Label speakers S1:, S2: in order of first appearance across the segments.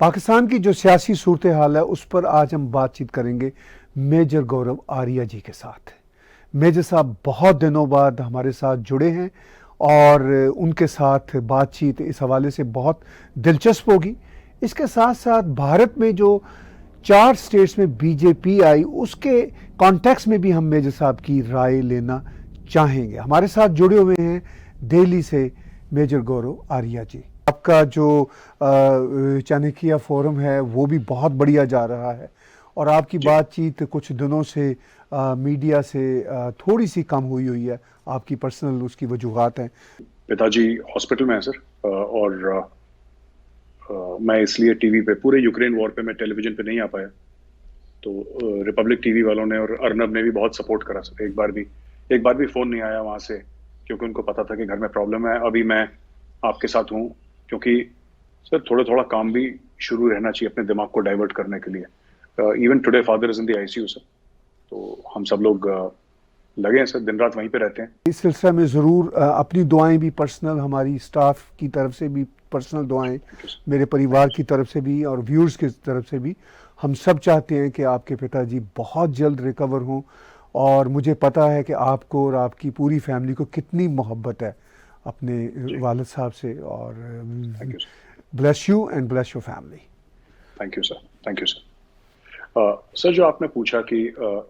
S1: पाकिस्तान की जो सियासी सूरत हाल है उस पर आज हम बातचीत करेंगे मेजर गौरव आर्या जी के साथ। मेजर साहब बहुत दिनों बाद हमारे साथ जुड़े हैं और उनके साथ बातचीत इस हवाले से बहुत दिलचस्प होगी। इसके साथ साथ भारत में जो 4 स्टेट्स में बीजेपी आई उसके कॉन्टेक्स्ट में भी हम मेजर साहब की राय लेना चाहेंगे। हमारे साथ जुड़े हुए हैं दिल्ली से मेजर गौरव आर्या जी। आपका जो चाणक्य फोरम है वो भी बहुत बढ़िया जा रहा है और आपकी बातचीत कुछ दिनों से मीडिया से थोड़ी सी कम हुई है। आपकी पर्सनल उसकी वजूहात हैं।
S2: पिताजी हॉस्पिटल में है सर, और मैं इसलिए टीवी पे पूरे यूक्रेन वॉर पे मैं टेलीविजन पे नहीं आ पाया। तो रिपब्लिक टीवी वालों ने और अर्नब ने भी बहुत सपोर्ट करा सर। एक बार भी फोन नहीं आया वहां से, क्योंकि उनको पता था कि घर में प्रॉब्लम है। अभी मैं आपके साथ हूँ क्योंकि सर थोड़ा काम भी शुरू रहना चाहिए अपने दिमाग को डाइवर्ट करने के लिए। Even today father is in the ICU sir, तो हम सब लोग लगे हैं सर, दिन रात वहीं पे रहते हैं।
S1: इस सिलसिले में ज़रूर अपनी दुआएं भी पर्सनल, हमारी स्टाफ की तरफ से भी पर्सनल दुआएं, मेरे परिवार की तरफ से भी और व्यूअर्स की तरफ से भी, हम सब चाहते हैं कि आपके पिताजी बहुत जल्द रिकवर हों। और मुझे पता है कि आपको और आपकी पूरी फैमिली को कितनी मोहब्बत है अपने वालिद साहब से। और bless you and bless your family.
S2: Thank you sir, thank you sir. Sir जो आपने पूछा कि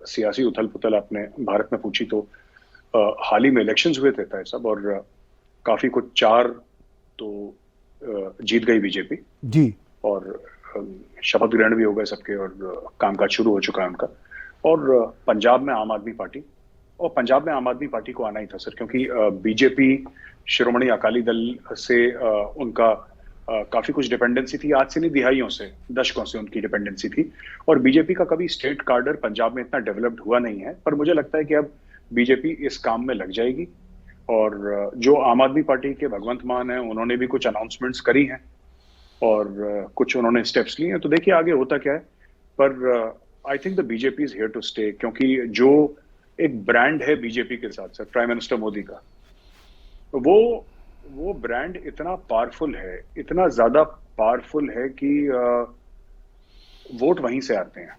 S2: सियासी उथल पुथल आपने भारत में पूछी, तो हाल ही में इलेक्शंस हुए थे तय सब, और काफी कुछ 4 तो जीत गई बीजेपी
S1: जी, और
S2: शपथ ग्रहण भी हो गए सबके और कामकाज शुरू हो चुका है उनका। और पंजाब में आम आदमी पार्टी को आना ही था सर, क्योंकि बीजेपी शिरोमणि अकाली दल से उनका काफी कुछ डिपेंडेंसी थी। आज से नहीं, दिहाइयों से, दशकों से उनकी डिपेंडेंसी थी। और बीजेपी का कभी स्टेट कार्डर पंजाब में इतना डेवलप्ड हुआ नहीं है, पर मुझे लगता है कि अब बीजेपी इस काम में लग जाएगी। और जो आम आदमी पार्टी के भगवंत मान हैं, उन्होंने भी कुछ अनाउंसमेंट्स करी हैं और कुछ उन्होंने स्टेप्स लिए हैं। तो देखिए आगे होता क्या है, पर I think the BJP is here to stay, क्योंकि जो एक ब्रांड है बीजेपी के साथ सर, प्राइम मिनिस्टर मोदी का, वो ब्रांड इतना पावरफुल है, इतना ज्यादा पावरफुल है कि वोट वहीं से आते हैं।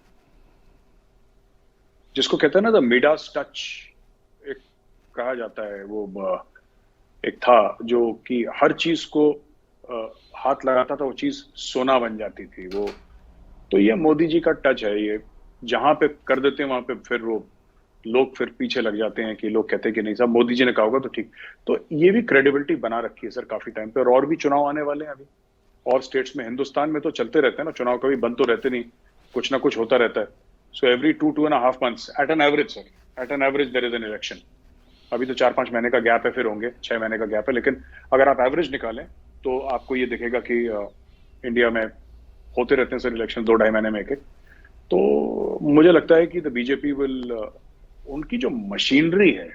S2: जिसको कहते हैं ना द मिडास टच, एक कहा जाता है, वो एक था जो कि हर चीज को हाथ लगाता था, वो चीज सोना बन जाती थी वो। तो ये मोदी जी का टच है, ये जहां पे कर देते हैं वहां पे फिर वो लोग फिर पीछे लग जाते हैं कि लोग कहते हैं कि नहीं साहब मोदी जी ने कहा होगा तो ठीक। तो ये भी क्रेडिबिलिटी बना रखी है सर काफी टाइम पे। और भी चुनाव आने वाले हैं अभी, और स्टेट्स में, हिंदुस्तान में तो चलते रहते हैं ना चुनाव, कभी बंद तो रहते नहीं, कुछ ना कुछ होता रहता है। So every 2.5 months at an average sir, at an average there is an election. अभी तो 4-5 महीने का गैप है, फिर होंगे 6 महीने का गैप है, लेकिन अगर आप एवरेज निकालें तो आपको ये दिखेगा कि इंडिया में होते रहते हैं सर इलेक्शन 2-2.5 महीने में एक। तो मुझे लगता है कि द बीजेपी विल, उनकी जो मशीनरी है,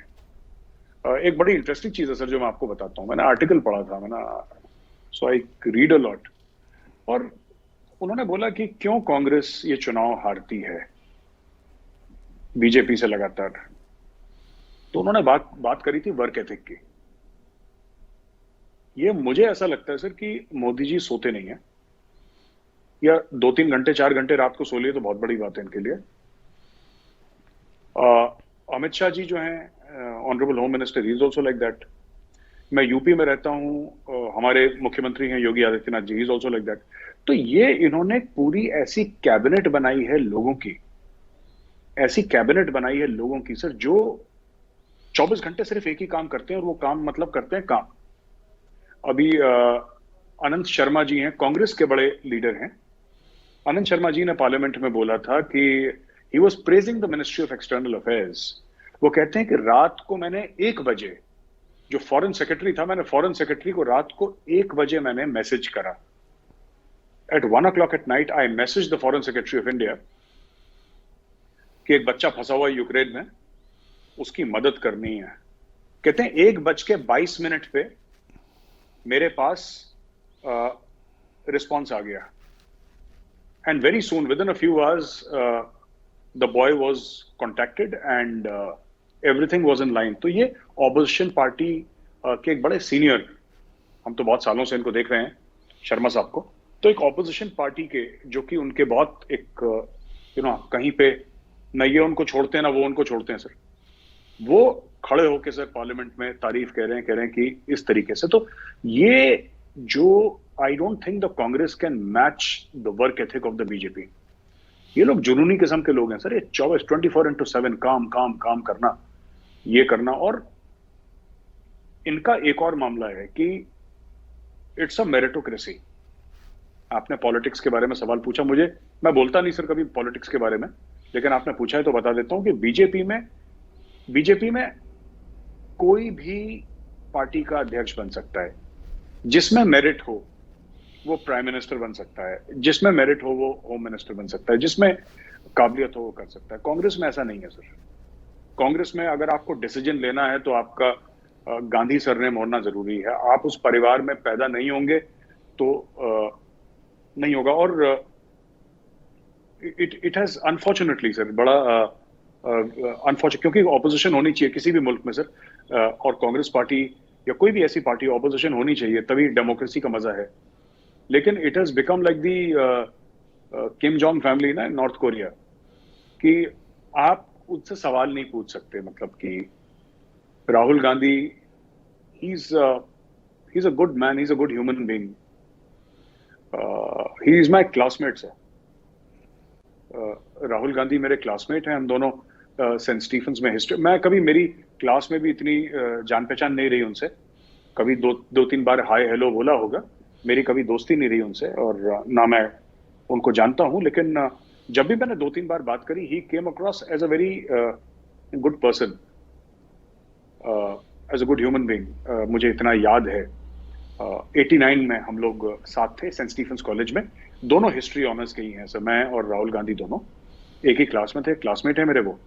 S2: एक बड़ी इंटरेस्टिंग चीज है सर जो मैं आपको बताता हूँ। मैंने आर्टिकल पढ़ा था, सो आई रीड अ लॉट, और उन्होंने बोला कि क्यों कांग्रेस ये चुनाव हारती है बीजेपी से लगातार। तो उन्होंने बात करी थी वर्क एथिक की। ये मुझे ऐसा लगता है सर कि मोदी जी सोते नहीं है, या 2-3 घंटे 4 घंटे रात को सो लिए तो बहुत बड़ी बात है इनके लिए। अमित शाह जी जो हैं, honourable home minister, he is also like that. मैं यूपी में रहता हूं, हमारे मुख्यमंत्री हैं Yogi Adityanath ji, he is also like that. तो ये इन्होंने पूरी ऐसी कैबिनेट बनाई है लोगों की, ऐसी कैबिनेट बनाई है लोगों की सर, जो 24 घंटे सिर्फ एक ही काम करते हैं, और वो काम मतलब करते हैं काम। अभी अनंत शर्मा जी हैं, कांग्रेस के बड़े लीडर हैं। अनंत शर्मा जी ने पार्लियामेंट में बोला था कि he was praising the ministry of external affairs. वो कहते हैं कि रात को मैंने 1 बजे, जो फॉरेन सेक्रेटरी था, मैंने फॉरेन सेक्रेटरी को रात को 1 बजे मैंने मैसेज करा। At 1 o'clock at night I message the foreign secretary of India कि एक बच्चा फंसा हुआ यूक्रेन में, उसकी मदद करनी है। कहते हैं 1:22 पे मेरे पास रिस्पॉन्स आ गया, and very soon, with in a few hours, the boy was contacted and everything was in line. तो ये ऑपोजिशन पार्टी के एक बड़े सीनियर, हम तो बहुत सालों से इनको देख रहे हैं, शर्मा साहब को, तो एक ऑपोजिशन पार्टी के, जो कि उनके बहुत एक कहीं पे न ये उनको छोड़ते हैं ना वो उनको छोड़ते हैं सर, वो खड़े होके सर पार्लियामेंट में तारीफ कह रहे हैं कि इस तरीके से। तो ये जो I don't think the Congress can match the work ethic of the BJP. ये लोग जुनूनी किस्म के लोग हैं सर, ये 24/7 काम काम काम करना, ये करना। और इनका एक और मामला है कि इट्स अ मेरिटोक्रेसी। आपने पॉलिटिक्स के बारे में सवाल पूछा मुझे, मैं बोलता नहीं सर कभी पॉलिटिक्स के बारे में, लेकिन आपने पूछा है तो बता देता हूं कि बीजेपी में कोई भी पार्टी का अध्यक्ष बन सकता है, जिसमें मेरिट हो वो प्राइम मिनिस्टर बन सकता है, जिसमें मेरिट हो वो होम मिनिस्टर बन सकता है, जिसमें काबिलियत हो वो कर सकता है। कांग्रेस में ऐसा नहीं है सर। कांग्रेस में अगर आपको डिसीजन लेना है तो आपका गांधी सरनेम होना जरूरी है। आप उस परिवार में पैदा नहीं होंगे तो नहीं होगा। और इट हैज अनफॉर्चुनेटली सर बड़ा अनफॉर्चुनेट, क्योंकि ऑपोजिशन होनी चाहिए किसी भी मुल्क में सर, और कांग्रेस पार्टी या कोई भी ऐसी पार्टी ऑपोजिशन होनी चाहिए, तभी डेमोक्रेसी का मजा है। लेकिन it has become like the Kim Jong family ना नॉर्थ कोरिया, कि आप उनसे सवाल नहीं पूछ सकते। मतलब कि Rahul Gandhi he is a good man, he is a good human being, he is my classmate sir. Rahul Gandhi मेरे क्लासमेट हैं, हम दोनों सेंट स्टीफेंस में हिस्ट्री, मैं कभी मेरी क्लास में भी इतनी जान पहचान नहीं रही उनसे, कभी दो तीन बार हाय हेलो बोला होगा, मेरी कभी दोस्ती नहीं रही उनसे और ना मैं उनको जानता हूं। लेकिन जब भी मैंने 2-3 बार बात करी, he came across as a very good person, as a good human being. मुझे इतना याद है 89 में हम लोग साथ थे सेंट स्टीफेंस कॉलेज में, दोनों हिस्ट्री ऑनर्स के ही हैं सर, मैं और राहुल गांधी दोनों एक ही क्लास में थे, क्लासमेट है मेरे वो।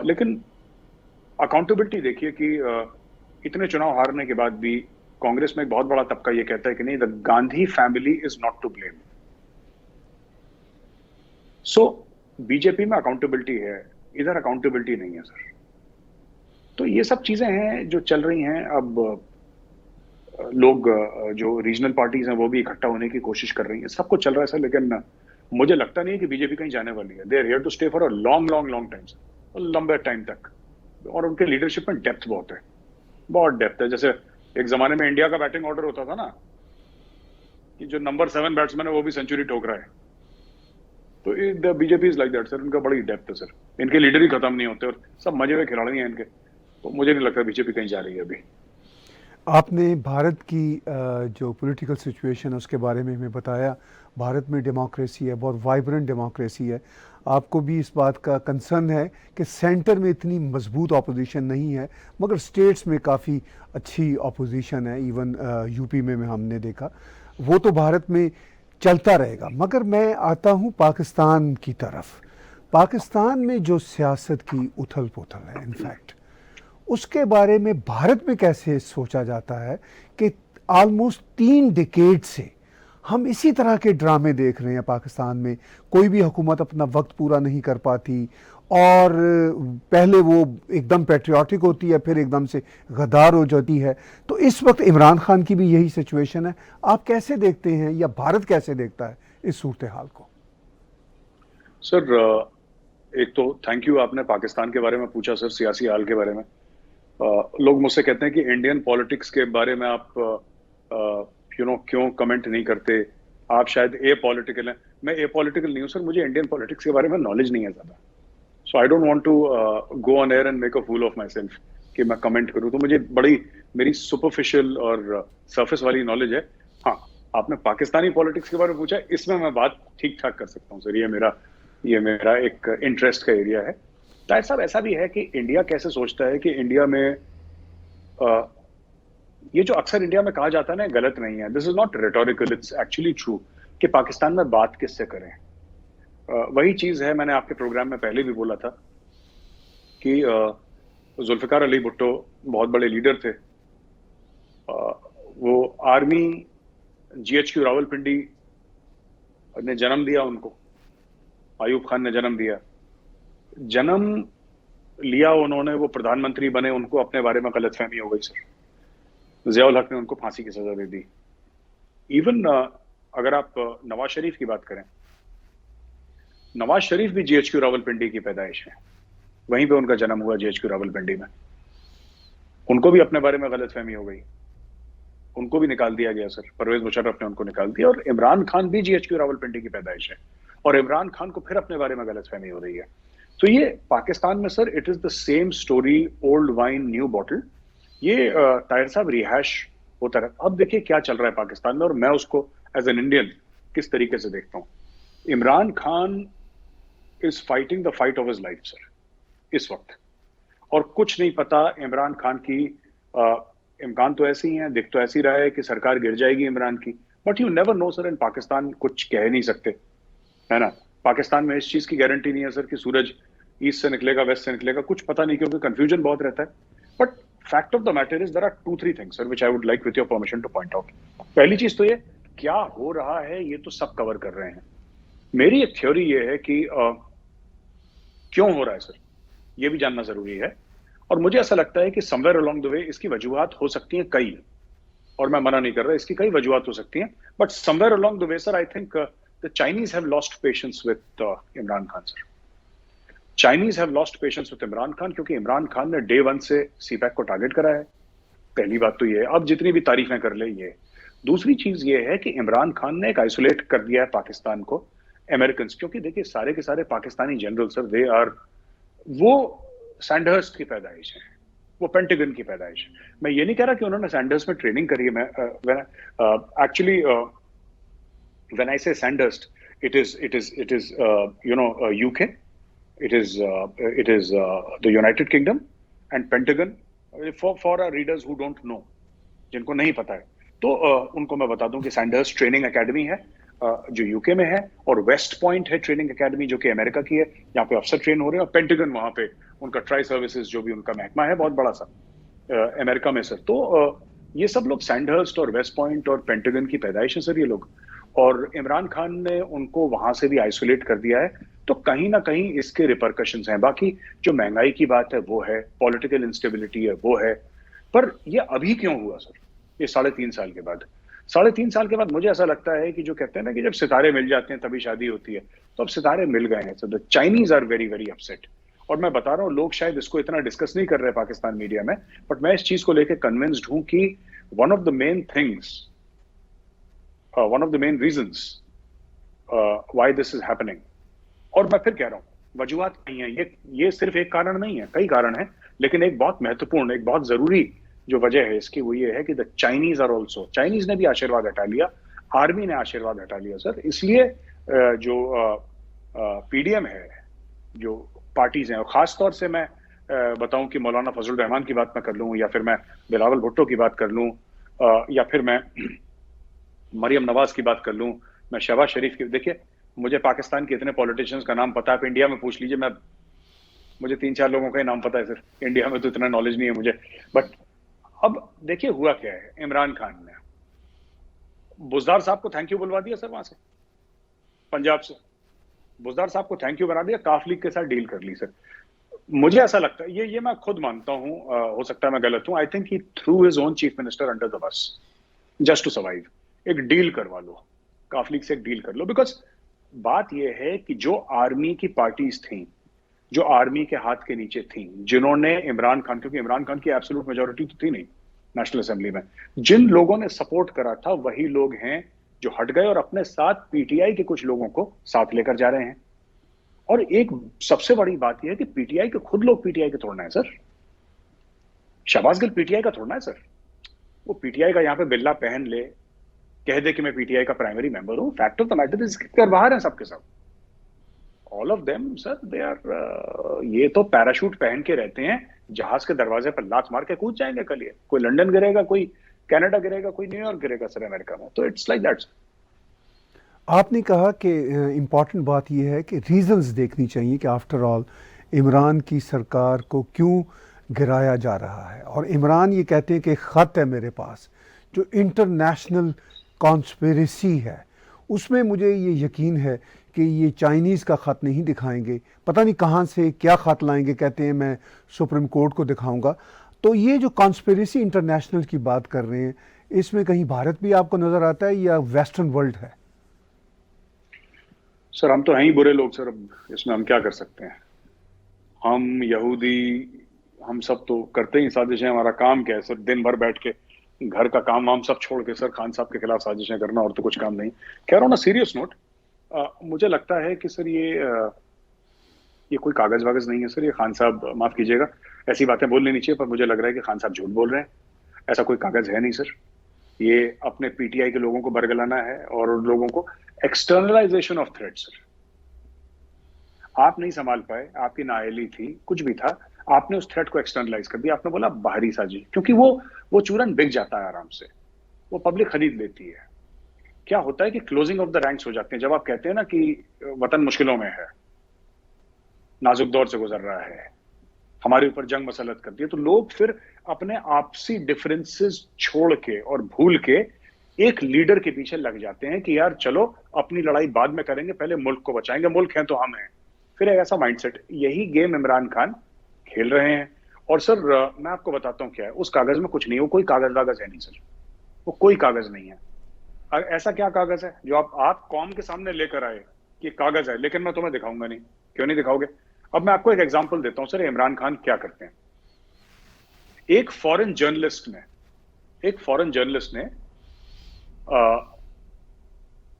S2: लेकिन अकाउंटेबिलिटी देखिए कि इतने चुनाव हारने के बाद भी कांग्रेस में एक बहुत बड़ा तबका ये कहता है कि नहीं, the Gandhi family is not to blame. So BJP में अकाउंटेबिलिटी है, इधर अकाउंटेबिलिटी नहीं है सर। तो ये सब चीजें हैं जो चल रही हैं। अब लोग जो रीजनल पार्टीज हैं वो भी इकट्ठा होने की कोशिश कर रही हैं, सब कुछ चल रहा है सर। लेकिन मुझे लगता नहीं है कि बीजेपी कहीं जाने वाली है। They are here to stay for a long long long time sir, लंबे टाइम तक। और उनके लीडरशिप में डेप्थ बहुत है, बहुत डेप्थ है। जैसे एक जमाने में इंडिया का बैटिंग ऑर्डर होता था ना, कि जो नंबर 7 बैट्समैन है वो भी सेंचुरी ठोक रहा है, तो BJP is like that sir. इनका बड़ी डेप्थ है सर, इनके लीडर ही खत्म नहीं होते और सब मजे हुए खिलाड़ी हैं इनके। तो मुझे नहीं लगता बीजेपी कहीं जा रही है अभी।
S1: आपने भारत की जो पॉलिटिकल सिचुएशन है उसके बारे में हमें बताया। भारत में डेमोक्रेसी है, बहुत वाइब्रेंट डेमोक्रेसी है। आपको भी इस बात का कंसर्न है कि सेंटर में इतनी मजबूत अपोजिशन नहीं है, मगर स्टेट्स में काफ़ी अच्छी अपोजिशन है। इवन यूपी में हमने देखा, वो तो भारत में चलता रहेगा। मगर मैं आता हूँ पाकिस्तान की तरफ। पाकिस्तान में जो सियासत की उथल पुथल है, इनफैक्ट उसके बारे में भारत में कैसे सोचा जाता है कि ऑलमोस्ट 3 डिकेड से हम इसी तरह के ड्रामे देख रहे हैं। पाकिस्तान में कोई भी हुकूमत अपना वक्त पूरा नहीं कर पाती, और पहले वो एकदम पैट्रियाटिक होती है, फिर एकदम से गद्दार हो जाती है। तो इस वक्त इमरान खान की भी यही सिचुएशन है। आप कैसे देखते हैं, या भारत कैसे देखता है इस सूरत हाल को?
S2: सर एक तो थैंक यू, आपने पाकिस्तान के बारे में पूछा सर, सियासी हाल के बारे में। लोग मुझसे कहते हैं कि इंडियन पॉलिटिक्स के बारे में आप क्यों कमेंट नहीं करते, आप शायद ए पॉलिटिकल हैं। मैं ए पॉलिटिकल नहीं हूं सर, मुझे इंडियन पॉलिटिक्स के बारे में नॉलेज नहीं है ज्यादा। So I don't want to go on air and make a fool of my self कि मैं कमेंट करूं। तो मुझे मेरी सुपरफिशियल और सरफेस वाली नॉलेज है। हाँ, आपने पाकिस्तानी पॉलिटिक्स के बारे में पूछा, इसमें मैं बात ठीक ठाक कर सकता हूँ सर। ये मेरा एक इंटरेस्ट का एरिया है। ताहिर साहब, ऐसा भी है कि इंडिया कैसे सोचता है कि इंडिया में ये जो अक्सर इंडिया में कहा जाता है ना, गलत नहीं है। This is not rhetorical, it's actually true कि पाकिस्तान में बात किससे करें। वही चीज है, मैंने आपके प्रोग्राम में पहले भी बोला था कि जुल्फिकार अली भुट्टो बहुत बड़े लीडर थे। वो आर्मी GHQ रावलपिंडी ने जन्म दिया उनको, आयूब खान ने जन्म लिया उन्होंने, वो प्रधानमंत्री बने, उनको अपने बारे में गलतफहमी हो गई सर। ज़ियाउल हक ने उनको फांसी की सजा दे दी। इवन अगर आप नवाज शरीफ की बात करें, नवाज शरीफ भी जीएचक्यू रावलपिंडी की पैदाइश है, वहीं पे उनका जन्म हुआ जीएचक्यू रावलपिंडी में। उनको भी अपने बारे में गलतफहमी हो गई, उनको भी निकाल दिया गया सर, परवेज मुशर्रफ ने उनको निकाल दिया। और इमरान खान भी जीएचक्यू रावलपिंडी की पैदाइश है, और इमरान खान को फिर अपने बारे में गलतफहमी हो रही है। तो ये पाकिस्तान में sir it is the same story, old wine new bottle. ये ताहिर साहब रिहाश होता रहता। अब देखिए क्या चल रहा है पाकिस्तान में, और मैं उसको एज एन इंडियन किस तरीके से देखता हूं। Imran Khan is fighting the fight of his life sir इस वक्त, और कुछ नहीं पता इमरान खान की। इम्कान तो ऐसे ही है, दिख तो ऐसी रहा है कि सरकार गिर जाएगी इमरान की, but you never know sir. In Pakistan कुछ कह नहीं सकते, है ना। पाकिस्तान में इस चीज की गारंटी नहीं है सर कि सूरज ईस्ट से निकलेगा वेस्ट से निकलेगा, कुछ पता नहीं, क्योंकि कंफ्यूजन बहुत रहता है। But fact of the matter is there are 2-3 things sir which I would like with your permission to point out. पहली चीज तो ये, क्या हो रहा है ये तो सब कवर कर रहे हैं। मेरी एक थ्योरी ये है कि क्यों हो रहा है सर, ये भी जानना जरूरी है। और मुझे ऐसा लगता है कि समवेयर अलोंग द वे इसकी वजूहात हो सकती हैं कई, और मैं मना नहीं कर रहा, इसकी कई वजूहात हो सकती हैं। But somewhere along the way sir I think the Chinese have lost patience with Imran Khan sir. Chinese have lost patience with Imran Khan, क्योंकि इमरान खान ने डे 1 से सीपैक को टारगेट करा है। पहली बात तो ये है, अब जितनी भी तारीफें कर ले ये। दूसरी चीज ये है कि इमरान खान ने एक आइसोलेट कर दिया है पाकिस्तान को अमेरिकन, क्योंकि देखिए सारे के सारे Pakistani general sir they are, वो सैंडहर्स्ट की पैदाइश है, वो पेंटागन की पैदाइश है। मैं ये नहीं कह रहा कि उन्होंने सैंडहर्स्ट में ट्रेनिंग करी है। मैं actually when I say Sandhurst, it is you know UK, it is the United Kingdom and Pentagon. For our readers who don't know, जिनको नहीं पता है, तो उनको मैं बता दूं कि सैंडहर्स्ट ट्रेनिंग एकेडमी है जो यूके में है, और वेस्ट पॉइंट है ट्रेनिंग एकेडमी जो कि अमेरिका की है, यहाँ पे अफसर ट्रेन हो रहे हैं। और पेंटागन वहां पे उनका ट्राई सर्विसेज जो भी उनका महकमा है बहुत बड़ा सा अमेरिका में सर। तो ये सब लोग सैंडहर्स्ट और वेस्ट पॉइंट और पेंटागन की पैदाइश है सर ये लोग, और इमरान खान ने उनको वहां से भी आइसोलेट कर दिया है। तो कहीं ना कहीं इसके रिपरकशंस हैं। बाकी जो महंगाई की बात है वो है, पॉलिटिकल इंस्टेबिलिटी है वो है, पर ये अभी क्यों हुआ सर, ये 3.5 साल के बाद। 3.5 साल के बाद मुझे ऐसा लगता है कि जो कहते हैं ना कि जब सितारे मिल जाते हैं तभी शादी होती है, तो अब सितारे मिल गए हैं। So the Chinese are very very upset. और मैं बता रहा हूँ, लोग शायद इसको इतना डिस्कस नहीं कर रहे पाकिस्तान मीडिया में, बट मैं इस चीज को लेकर कन्विंस्ड हूं कि one of the main things, one of the main reasons why this is happening, और मैं फिर कह रहा हूँ वजूहात नहीं है, ये सिर्फ एक कारण नहीं है, कई कारण है, लेकिन एक बहुत महत्वपूर्ण, एक बहुत जरूरी जो वजह है इसकी वो ये है कि the Chinese are also, Chinese ने भी आशीर्वाद हटा लिया, आर्मी ने आशीर्वाद हटा लिया सर। इसलिए जो पीडीएम है, जो पार्टीज हैं, और खास तौर से मैं बताऊं कि मौलाना फजल रहमान की बात मैं कर लूं, या फिर मैं बिलावल भुट्टो की बात कर लूं, या फिर मैं मरियम नवाज की बात कर लूं, मैं शहबाज शरीफ की। देखिए मुझे पाकिस्तान के इतने पॉलिटिशियंस का नाम पता है, आप इंडिया में पूछ लीजिए, मुझे 3-4 लोगों का ही नाम पता है सर, इंडिया में तो इतना नॉलेज नहीं है मुझे। बट अब देखिए हुआ क्या है, इमरान खान ने बुजदार साहब को थैंक यू बुलवा दिया सर, वहां से पंजाब से बुजदार साहब को थैंक यू बना दिया, काफ लीग के साथ डील कर ली सर। मुझे ऐसा लगता है, ये मैं खुद मानता हूं, हो सकता है मैं गलत हूं, I think he through his own chief minister under the bus just to survive. एक डील करवा लो, काफ लीग से एक डील कर लो, बिकॉज बात यह है कि जो आर्मी की पार्टीज थी, जो आर्मी के हाथ के नीचे थी, जिन्होंने इमरान खान, क्योंकि इमरान खान की एब्सोल्यूट मेजोरिटी तो थी नहीं नेशनल असेंबली में, जिन लोगों ने सपोर्ट करा था वही लोग हैं जो हट गए और अपने साथ पीटीआई के कुछ लोगों को साथ लेकर जा रहे हैं। और एक सबसे बड़ी बात यह है कि पीटीआई के खुद लोग पीटीआई के थोड़ना है सर, शहबाज गिल पीटीआई का थोड़ना है सर। वो पीटीआई का यहां पे बिल्ला पहन ले, कह दे कि मैं पीटीआई का प्राइमरी मेंबर हूं, fact of the matter is कर बाहर है सबके सब, all of them sir they are, ये तो पैराशूट पहन के रहते हैं, जहाज के दरवाजे पर लात मार के कूद जाएंगे कल, ये कोई लंदन गिरेगा, कोई कनाडा गिरेगा, कोई न्यूयॉर्क गिरेगा सर अमेरिका में। तो इट्स लाइक दैट।
S1: आपने कहा कि इम्पॉर्टेंट बात यह है कि रीजंस देखनी चाहिए कि आफ्टर ऑल इमरान की सरकार को क्यों गिराया जा रहा है। और इमरान ये कहते हैं कि ख़त है मेरे पास जो इंटरनेशनल कॉन्स्पिरेसी है, उसमें मुझे ये यकीन है कि ये चाइनीज़ का ख़त नहीं दिखाएंगे, पता नहीं कहाँ से क्या ख़त लाएंगे, कहते हैं मैं सुप्रीम कोर्ट को दिखाऊंगा। तो ये जो कॉन्स्पिरेसी इंटरनेशनल की बात कर रहे हैं, इसमें कहीं भारत भी आपको नज़र आता है या वेस्टर्न वर्ल्ड है?
S2: सर हम तो हैं ही बुरे लोग सर, अब इसमें हम क्या कर सकते हैं? हम यहूदी, हम सब तो करते ही साजिशें। हमारा काम क्या है सर? दिन भर बैठ के घर का काम वाम सब छोड़ के सर खान साहब के खिलाफ साजिशें करना, और तो कुछ काम नहीं। कह रहा हूँ ना, सीरियस नोट, मुझे लगता है कि सर ये कोई कागज वागज नहीं है सर। ये खान साहब, माफ कीजिएगा, ऐसी बातें बोल लेनी चाहिए, पर मुझे लग रहा है कि खान साहब झूठ बोल रहे हैं। ऐसा कोई कागज है नहीं सर। ये अपने पीटीआई के लोगों को बरगलाना है और उन लोगों को एक्सटर्नलाइजेशन ऑफ थ्रेट सर। आप नहीं संभाल पाए, आपकी नाअहली थी, कुछ भी था, आपने उस थ्रेट को एक्सटर्नलाइज कर दिया। आपने बोला बाहरी साजिश, क्योंकि वो चूरन बिक जाता है आराम से, वो पब्लिक खरीद लेती है। क्या होता है कि क्लोजिंग ऑफ द रैंक्स हो जाते हैं। जब आप कहते हैं ना कि वतन मुश्किलों में है, नाजुक दौर से गुजर रहा है, हमारे ऊपर जंग मसलत करती है, तो लोग फिर अपने आपसी डिफरेंसेस छोड़ के और भूल के एक लीडर के पीछे लग जाते हैं कि यार चलो अपनी लड़ाई बाद में करेंगे, पहले मुल्क को बचाएंगे, मुल्क है तो हम हैं। फिर एक ऐसा माइंडसेट, यही गेम इमरान खान खेल रहे हैं। और सर मैं आपको बताता हूं क्या है उस कागज में। कुछ नहीं, वो कोई कागज वागज है नहीं सर, वो कोई कागज नहीं है। और ऐसा क्या कागज है जो आप कौम के सामने लेकर आए कि कागज है, लेकिन मैं तुम्हें दिखाऊंगा नहीं? क्यों नहीं दिखाओगे? अब मैं आपको एक एग्जांपल देता हूं सर, इमरान खान क्या करते हैं। एक फॉरेन जर्नलिस्ट ने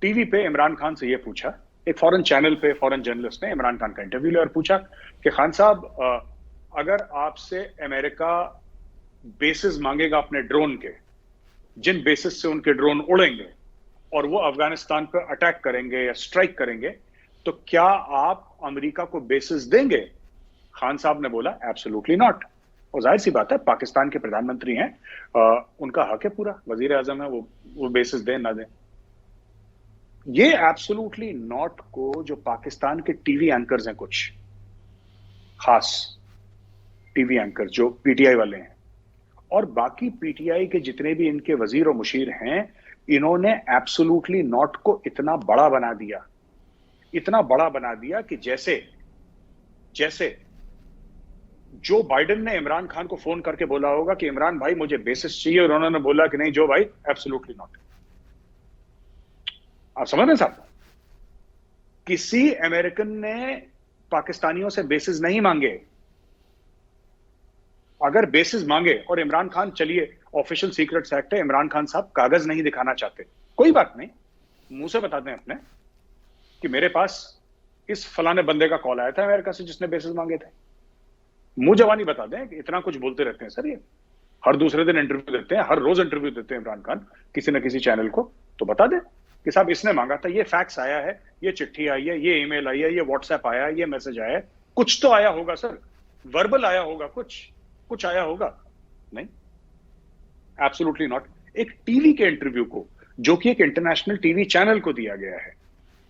S2: टीवी पे इमरान खान से यह पूछा, एक फॉरेन चैनल पे फॉरेन जर्नलिस्ट ने इमरान खान का इंटरव्यू लिया और पूछा कि खान साहब, अगर आपसे अमेरिका बेसिस मांगेगा अपने ड्रोन के, जिन बेसिस से उनके ड्रोन उड़ेंगे और वो अफगानिस्तान पर अटैक करेंगे या स्ट्राइक करेंगे, तो क्या आप अमेरिका को बेसिस देंगे? खान साहब ने बोला एब्सोल्युटली नॉट। और जाहिर सी बात है, पाकिस्तान के प्रधानमंत्री हैं, उनका हक है पूरा, वजीर आजम है, वो बेसिस दें ना दें। ये एब्सोल्युटली नॉट को जो पाकिस्तान के टीवी एंकर्स हैं, कुछ खास टीवी एंकर जो पीटीआई वाले हैं, और बाकी पीटीआई के जितने भी इनके वजीर और मुशीर हैं, इन्होंने एब्सोल्युटली नॉट को इतना बड़ा बना दिया कि जैसे जो बाइडेन ने इमरान खान को फोन करके बोला होगा कि इमरान भाई मुझे बेसिस चाहिए, और उन्होंने बोला कि नहीं जो भाई, एब्सोल्युटली नॉट। आप समझ रहे हैं साहब? किसी अमेरिकन ने पाकिस्तानियों से बेसिस नहीं मांगे। अगर बेसिस मांगे और इमरान खान, चलिए ऑफिशियल सीक्रेट्स एक्ट है, इमरान खान साहब कागज नहीं दिखाना चाहते, कोई बात नहीं, मुंह से बता दें अपने कि मेरे पास इस फलाने बंदे का कॉल आया था अमेरिका से जिसने बेसिस मांगे थे। मुंह जवानी बता दें कि इतना कुछ बोलते रहते हैं सर, ये हर दूसरे दिन इंटरव्यू देते हैं, हर रोज इंटरव्यू देते हैं इमरान खान किसी न किसी चैनल को, तो बता दें कि साहब इसने मांगा था, ये फैक्स आया है, ये चिट्ठी आई है, ये ईमेल आई है, ये व्हाट्सएप आया है, ये मैसेज आया है। कुछ तो आया होगा सर, वर्बल आया होगा, कुछ आया होगा। नहीं, एब्सोल्युटली नॉट। एक टीवी के इंटरव्यू को, जो कि एक इंटरनेशनल टीवी चैनल को दिया गया है,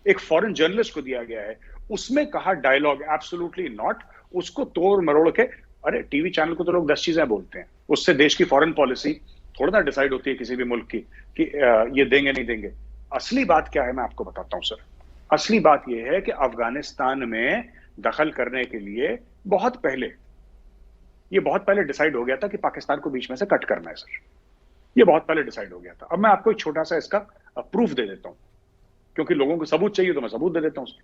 S2: एक फॉरेन जर्नलिस्ट को दिया गया है, उसमें कहा डायलॉग एब्सोल्युटली नॉट, उसको तोड़ मरोड़ के, अरे टीवी चैनल को तो लोग 10 चीजें बोलते हैं, उससे देश की फॉरेन पॉलिसी थोड़ा ना डिसाइड होती है किसी भी मुल्क की कि ये देंगे नहीं देंगे। असली बात क्या है मैं आपको बताता हूं सर। असली बात यह है कि अफगानिस्तान में दखल करने के लिए बहुत पहले डिसाइड हो गया था कि पाकिस्तान को बीच में से कट करना है सर। ये बहुत पहले डिसाइड हो गया था। अब मैं आपको एक छोटा सा इसका प्रूफ दे देता हूं, क्योंकि लोगों को सबूत चाहिए तो मैं सबूत दे देता हूं उसके।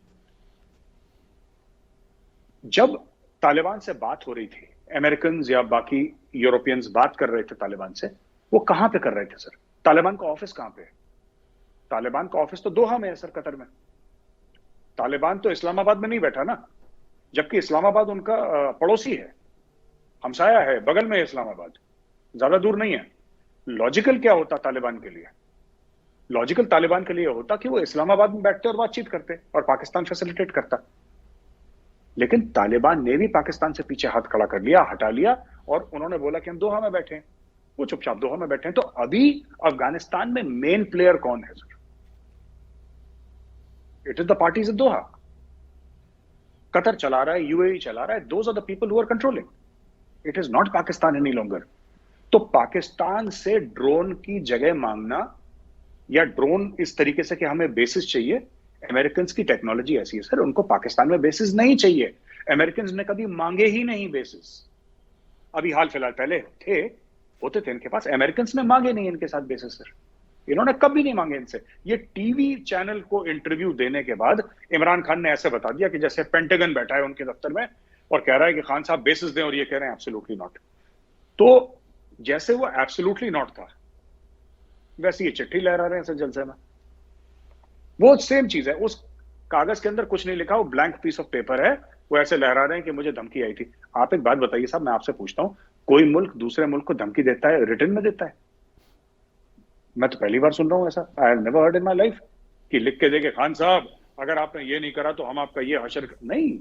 S2: जब तालिबान से बात हो रही थी, अमेरिकन या बाकी यूरोपियंस बात कर रहे थे तालिबान से, वो कहां पे कर रहे थे सर? तालिबान का ऑफिस कहां पे है? तालिबान का ऑफिस तो दोहा में है सर, कतर में। तालिबान तो इस्लामाबाद में नहीं बैठा ना, जबकि इस्लामाबाद उनका पड़ोसी है, हमसाया है, बगल में है इस्लामाबाद, ज्यादा दूर नहीं है। लॉजिकल क्या होता तालिबान के लिए? लॉजिकल तालिबान के लिए होता कि वो इस्लामाबाद में बैठते और बातचीत करते और पाकिस्तान फैसिलिटेट करता। लेकिन तालिबान ने भी पाकिस्तान से पीछे हाथ खड़ा कर लिया, हटा लिया, और उन्होंने बोला कि हम दोहा में बैठे हैं। वो चुपचाप दोहा में बैठे हैं। तो अभी अफगानिस्तान में मेन प्लेयर कौन है sir? It is the parties in Doha. Qatar चला रहा है, यूएई चला रहा है, those are the people who are controlling. It is not Pakistan any longer. तो पाकिस्तान से ड्रोन की जगह मांगना, या ड्रोन इस तरीके से कि हमें बेसिस चाहिए, अमेरिकन की टेक्नोलॉजी ऐसी है सर, उनको पाकिस्तान में बेसिस नहीं चाहिए। अमेरिकन ने कभी मांगे ही नहीं बेसिस। अभी हाल फिलहाल पहले होते थे इनके पास, अमेरिकन ने मांगे नहीं इनके साथ बेसिस सर। इन्होंने कभी नहीं मांगे इनसे। ये टीवी चैनल को इंटरव्यू देने के बाद इमरान खान ने ऐसे बता दिया कि जैसे पेंटागन बैठा है उनके दफ्तर में और कह रहा है कि खान साहब बेसिस दें, और ये कह रहे हैं एब्सोल्युटली नॉट। तो जैसे वो एब्सोल्युटली नॉट था, वैसे ये चिट्ठी लहरा रहे हैं सर जलसे में। वो सेम चीज है, उस कागज के अंदर कुछ नहीं लिखा, वो ब्लैंक पीस ऑफ पेपर है, वो ऐसे लहरा रहे हैं कि मुझे धमकी आई थी। आप एक बात बताइए साहब, मैं आपसे पूछता हूं, कोई मुल्क दूसरे मुल्क को धमकी देता है रिटर्न में देता है? मैं तो पहली बार सुन रहा हूं ऐसा। आई have never heard in my life कि लिख के देके खान साहब अगर आपने ये नहीं करा तो हम आपका ये हशर नहीं।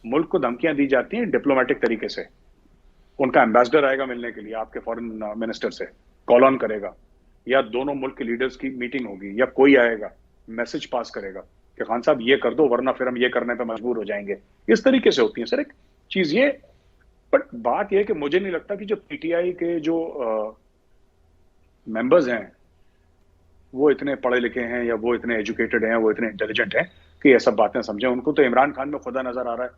S2: मुल्क को धमकियां दी जाती हैं डिप्लोमेटिक तरीके से। उनका एम्बेसडर आएगा मिलने के लिए आपके फॉरेन मिनिस्टर से, कॉल ऑन करेगा, या दोनों मुल्क के लीडर्स की मीटिंग होगी, या कोई आएगा मैसेज पास करेगा कि खान साहब ये कर दो वरना फिर हम ये करने पे मजबूर हो जाएंगे। इस तरीके से होती है सर एक चीज ये। बट बात यह कि मुझे नहीं लगता कि जो पीटीआई के जो मेंबर्स हैं वो इतने पढ़े लिखे हैं, या वो इतने एजुकेटेड हैं, वो इतने इंटेलिजेंट हैं कि ये सब बातें समझें। उनको तो इमरान खान में खुदा नजर आ रहा है,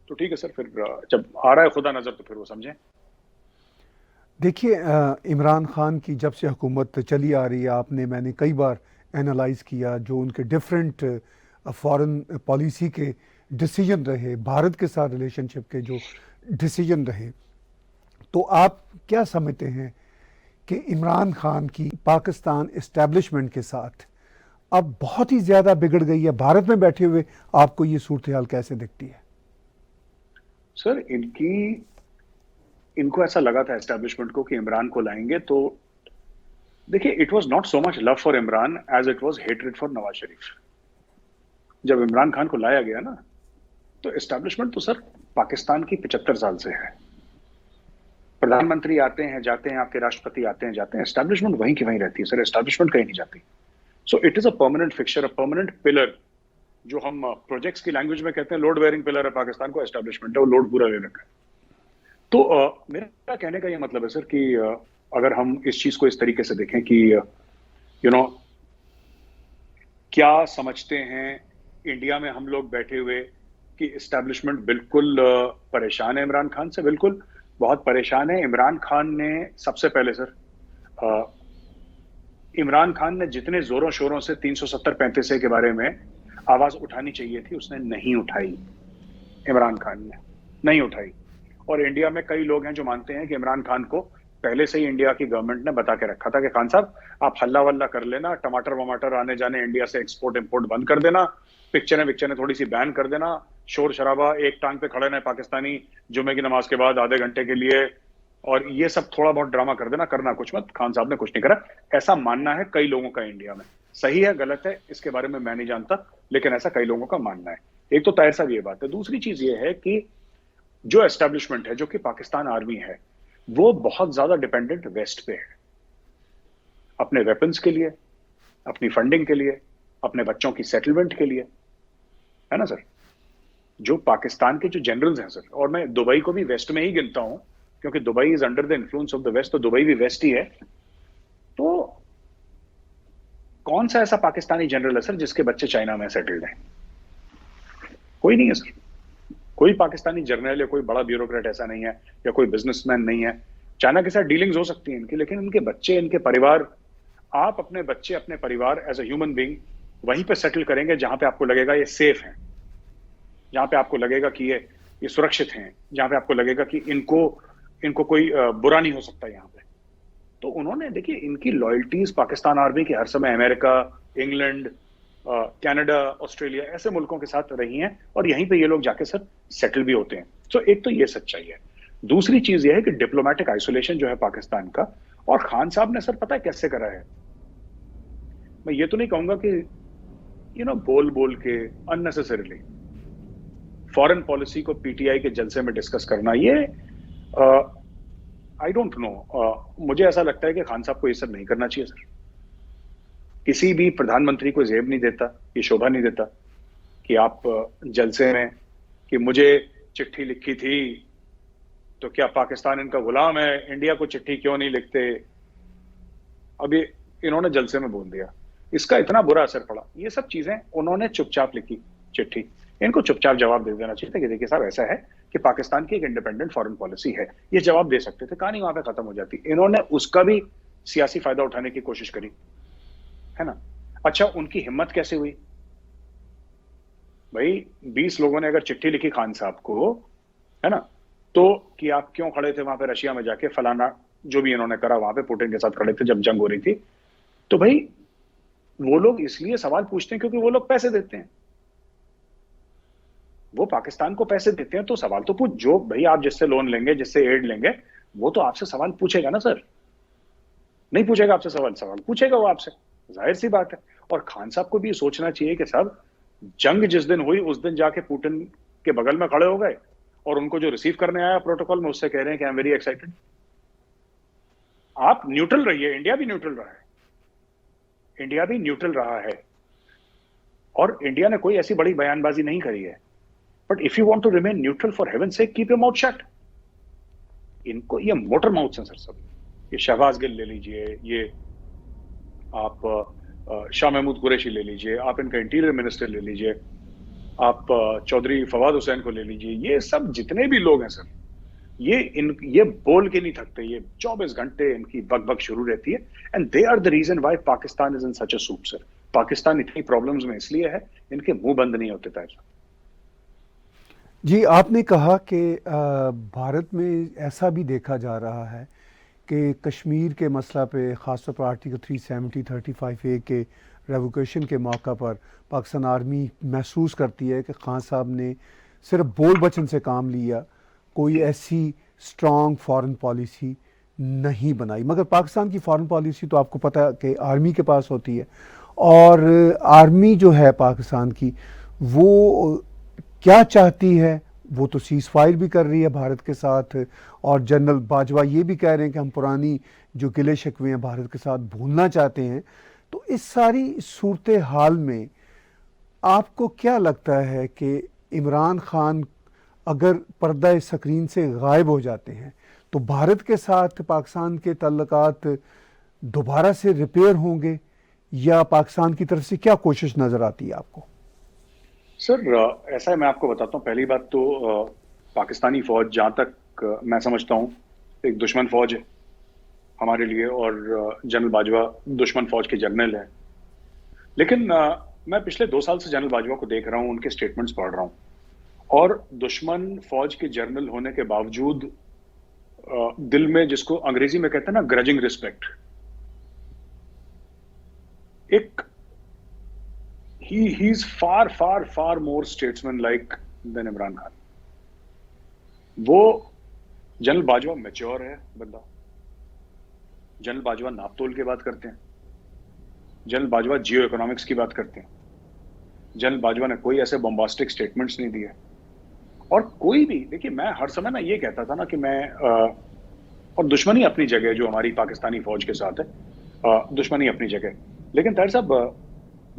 S2: तो ठीक है सर, फिर जब आ रहा है खुदा नजर तो फिर वो समझें।
S1: देखिए, इमरान खान की जब से हुकूमत चली आ रही है, मैंने कई बार एनालाइज किया जो उनके डिफरेंट फॉरेन पॉलिसी के डिसीजन रहे, भारत के साथ रिलेशनशिप के जो डिसीजन रहे, तो आप क्या समझते हैं कि इमरान खान की पाकिस्तान इस्टेब्लिशमेंट के साथ अब बहुत ही ज़्यादा बिगड़ गई है? भारत में बैठे हुए आपको ये सूरत हाल कैसे दिखती है?
S2: सर इनको ऐसा लगा था एस्टेब्लिशमेंट को कि इमरान को लाएंगे, तो देखिए it was not so much love for Imran as it was hatred for Nawaz Sharif. जब इमरान खान को लाया गया ना, तो एस्टेब्लिशमेंट तो सर पाकिस्तान की 75 साल से है। प्रधानमंत्री आते हैं जाते हैं, आपके राष्ट्रपति आते हैं जाते हैं, एस्टेब्लिशमेंट वहीं की वहीं रहती है सर, एस्टेब्लिशमेंट कहीं नहीं जाती। So it is a permanent fixture, a permanent pillar. जो हम प्रोजेक्ट्स की लैंग्वेज में कहते हैं लोड बेयरिंग पिलर है पाकिस्तान को, एस्टेब्लिशमेंट है, वो लोड पूरा ले रखा है। तो मेरा कहने का ये मतलब है सर कि अगर हम इस चीज को इस तरीके से देखें कि क्या समझते हैं इंडिया में हम लोग बैठे हुए कि एस्टेब्लिशमेंट बिल्कुल परेशान है इमरान खान से, बिल्कुल बहुत परेशान है। इमरान खान ने सबसे पहले सर इमरान खान ने जितने जोरों शोरों से 370-35 के बारे में आवाज उठानी चाहिए थी उसने नहीं उठाई, इमरान खान ने नहीं उठाई। और इंडिया में कई लोग हैं जो मानते हैं कि इमरान खान को पहले से ही इंडिया की गवर्नमेंट ने बता के रखा था कि खान साहब आप हल्ला वल्ला कर लेना, टमाटर वमाटर आने जाने इंडिया से एक्सपोर्ट इंपोर्ट बंद कर देना, पिक्चरें थोड़ी सी बैन कर देना, शोर शराबा, एक टांग पे खड़े रहे पाकिस्तानी जुमे की नमाज के बाद आधे घंटे के लिए, और ये सब थोड़ा बहुत ड्रामा कर देना, करना कुछ मत। खान साहब ने कुछ नहीं करा, ऐसा मानना है कई लोगों का इंडिया में। सही है गलत है इसके बारे में मैं नहीं जानता, लेकिन ऐसा कई लोगों का मानना है। एक तो ताहिर साहब ये बात है। दूसरी चीज ये है कि जो एस्टेब्लिशमेंट है, जो कि पाकिस्तान आर्मी है, वो बहुत ज्यादा डिपेंडेंट वेस्ट पे है, अपने वेपन्स के लिए, अपनी फंडिंग के लिए, अपने बच्चों की सेटलमेंट के लिए, है ना सर। जो पाकिस्तान के जो जनरल्स हैं सर, और मैं दुबई को भी वेस्ट में ही गिनता हूं क्योंकि Dubai is under the influence of the west, तो दुबई भी वेस्ट ही है। तो कौन सा ऐसा पाकिस्तानी जनरल है सर जिसके बच्चे चाइना में सेटल्ड हैं? कोई नहीं है सर। कोई पाकिस्तानी जर्नल या कोई बड़ा ब्यूरोक्रेट ऐसा नहीं है, या कोई बिजनेसमैन नहीं है। चाइना के साथ डीलिंग्स हो सकती हैं इनकी, लेकिन इनके बच्चे, इनके परिवार, आप अपने बच्चे, अपने परिवार एज अ ह्यूमन बीइंग वहीं पे सेटल करेंगे जहां पे आपको लगेगा ये सेफ है, जहां पे आपको लगेगा कि ये सुरक्षित हैं, जहां पे आपको लगेगा कि इनको कोई बुरा नहीं हो सकता यहाँ पे। तो उन्होंने देखिए इनकी लॉयल्टीज पाकिस्तान आर्मी की हर समय अमेरिका, इंग्लैंड, कनाडा, ऑस्ट्रेलिया ऐसे मुल्कों के साथ रही हैं, और यहीं पे ये लोग जाके सर सेटल भी होते हैं। तो एक तो ये सच्चाई है। दूसरी चीज ये है कि डिप्लोमेटिक आइसोलेशन जो है पाकिस्तान का, और खान साहब ने सर पता है कैसे करा है। मैं ये तो नहीं कहूंगा कि बोल बोल के अननेसेसरीली फॉरेन पॉलिसी को पीटीआई के जलसे में डिस्कस करना, ये आई डोंट नो, मुझे ऐसा लगता है कि खान साहब को ये सब नहीं करना चाहिए सर। किसी भी प्रधानमंत्री को जेब नहीं देता, ये शोभा नहीं देता कि आप जलसे में कि मुझे चिट्ठी लिखी थी तो क्या पाकिस्तान इनका गुलाम है, इंडिया को चिट्ठी क्यों नहीं लिखते। अब ये इन्होंने जलसे में बोल दिया, इसका इतना बुरा असर पड़ा। ये सब चीजें उन्होंने चुपचाप लिखी चिट्ठी, इनको चुपचाप जवाब दे देना चाहिए था कि देखिए साहब ऐसा है कि पाकिस्तान की एक इंडिपेंडेंट फॉरेन पॉलिसी है, ये जवाब दे सकते थे, कहानी वहां पे खत्म हो जाती। इन्होंने उसका भी सियासी फायदा उठाने की कोशिश करी, है ना। अच्छा, उनकी हिम्मत कैसे हुई भाई? 20 लोगों ने अगर चिट्ठी लिखी खान साहब को, है ना, तो कि आप क्यों खड़े थे वहां पे रशिया में जाके, फलाना जो भी इन्होंने करा वहां पे, पुतिन के साथ खड़े थे जब जंग हो रही थी, तो भाई वो लोग इसलिए सवाल पूछते हैं क्योंकि वो लोग पैसे देते हैं, वो पाकिस्तान को पैसे देते हैं, तो सवाल तो पूछ, जो भाई आप जिससे लोन लेंगे, जिससे एड लेंगे, वो तो आपसे सवाल पूछेगा ना सर। नहीं पूछेगा आपसे सवाल? सवाल पूछेगा वो आपसे, जाहिर सी बात है। और खान साहब को भी सोचना चाहिए कि साहब, जंग जिस दिन हुई उस दिन जाके पुतिन के बगल में खड़े हो गए और उनको जो रिसीव करने आया प्रोटोकॉल में, उससे कह रहे हैं कि आई एम वेरी एक्साइटेड। आप न्यूट्रल रहिए, इंडिया भी न्यूट्रल रहा है, इंडिया भी न्यूट्रल रहा है, और इंडिया ने कोई ऐसी बड़ी बयानबाजी नहीं करी है। But if you want to remain neutral, for heaven sake keep your mouth shut. इनको ये मोटर माउथ हैं सर सब। ये शहबाज गिल ले लीजिए, ये आप शाह महमूद कुरैशी ले लीजिए, आप इनका इंटीरियर मिनिस्टर ले लीजिए, आप चौधरी फवाद हुसैन को ले लीजिए, ये सब जितने भी लोग हैं सर, ये बोल के नहीं थकते, ये 24 घंटे इनकी बकबक शुरू रहती है। And they are the reason why Pakistan is in such a soup sir. Pakistan इतनी प्रॉब्लम्स में इसलिए है, इनके मुंह बंद नहीं होते ताहिर साहब।
S1: जी, आपने कहा कि भारत में ऐसा भी देखा जा रहा है कि कश्मीर के मसला पे, ख़ासतौर पर आर्टिकल 370 35A के रेवोकेशन के मौका पर पाकिस्तान आर्मी महसूस करती है कि खान साहब ने सिर्फ बोल बचन से काम लिया, कोई ऐसी स्ट्रॉन्ग फॉरेन पॉलिसी नहीं बनाई। मगर पाकिस्तान की फॉरेन पॉलिसी तो आपको पता है कि आर्मी के पास होती है, और आर्मी जो है पाकिस्तान की, वो क्या चाहती है? वो तो सीज़ फायर भी कर रही है भारत के साथ, और जनरल बाजवा ये भी कह रहे हैं कि हम पुरानी जो गिले शिकवे हैं भारत के साथ भूलना चाहते हैं। तो इस सारी सूरत हाल में आपको क्या लगता है कि इमरान खान अगर पर्दा स्क्रीन से गायब हो जाते हैं तो भारत के साथ पाकिस्तान के ताल्लुकात दोबारा से रिपेयर होंगे, या पाकिस्तान की तरफ से क्या कोशिश नज़र आती है आपको?
S2: सर ऐसा है, मैं आपको बताता हूँ। पहली बात तो पाकिस्तानी फौज, जहां तक मैं समझता हूँ, एक दुश्मन फौज है हमारे लिए, और जनरल बाजवा दुश्मन फौज के जनरल है। लेकिन मैं पिछले 2 साल से जनरल बाजवा को देख रहा हूँ, उनके स्टेटमेंट्स पढ़ रहा हूँ, और दुश्मन फौज के जनरल होने के बावजूद दिल में, जिसको अंग्रेजी में कहते हैं ना, ग्रजिंग रिस्पेक्ट, एक he he's far more statesman like than Imran Khan. वो जनरल बाजवा मैच्योर है बंदा, जनरल बाजवा नापतोल की बात करते हैं, जनरल बाजवा जियो इकोनॉमिक्स की बात करते हैं, जनरल बाजवा ने कोई ऐसे बॉम्बास्टिक स्टेटमेंट्स नहीं दिए। और कोई भी, देखिए, मैं हर समय ना ये कहता था ना कि मैं और दुश्मनी अपनी जगह जो हमारी पाकिस्तानी फौज के साथ है, दुश्मनी अपनी जगह, लेकिन ताहिर साहब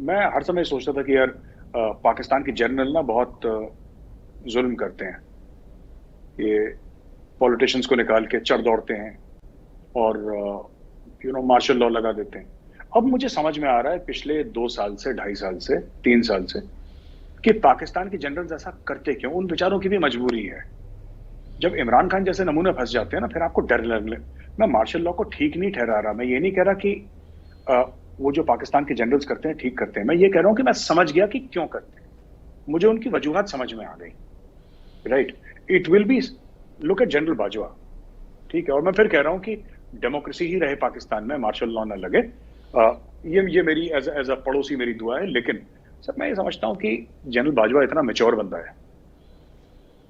S2: मैं हर समय सोचता था कि यार पाकिस्तान के जनरल ना बहुत जुल्म करते हैं, ये पॉलिटिशियंस को निकाल के चढ़ दौड़ते हैं और मार्शल लॉ लगा देते हैं। अब मुझे समझ में आ रहा है पिछले 2 साल से, 2.5 साल से, 3 साल से, कि पाकिस्तान के जनरल्स ऐसा करते क्यों। उन बेचारों की भी मजबूरी है। जब इमरान खान जैसे नमूने फंस जाते हैं ना, फिर आपको डर लगने। मैं मार्शल लॉ को ठीक नहीं ठहरा रहा, मैं ये नहीं कह रहा कि वो जो पाकिस्तान के जनरल्स करते हैं ठीक करते हैं। मैं ये कह रहा हूं कि मैं समझ गया कि क्यों करते हैं, मुझे उनकी वजूहात समझ में आ गई। Right, it will be, look at general Bajwa, ठीक है। और मैं फिर कह रहा हूं कि डेमोक्रेसी ही रहे पाकिस्तान में, मार्शल लॉ ना लगे। ये मेरी एज अ पड़ोसी मेरी दुआ है। लेकिन सर मैं ये समझता हूं कि जनरल बाजवा इतना मैच्योर बंदा है,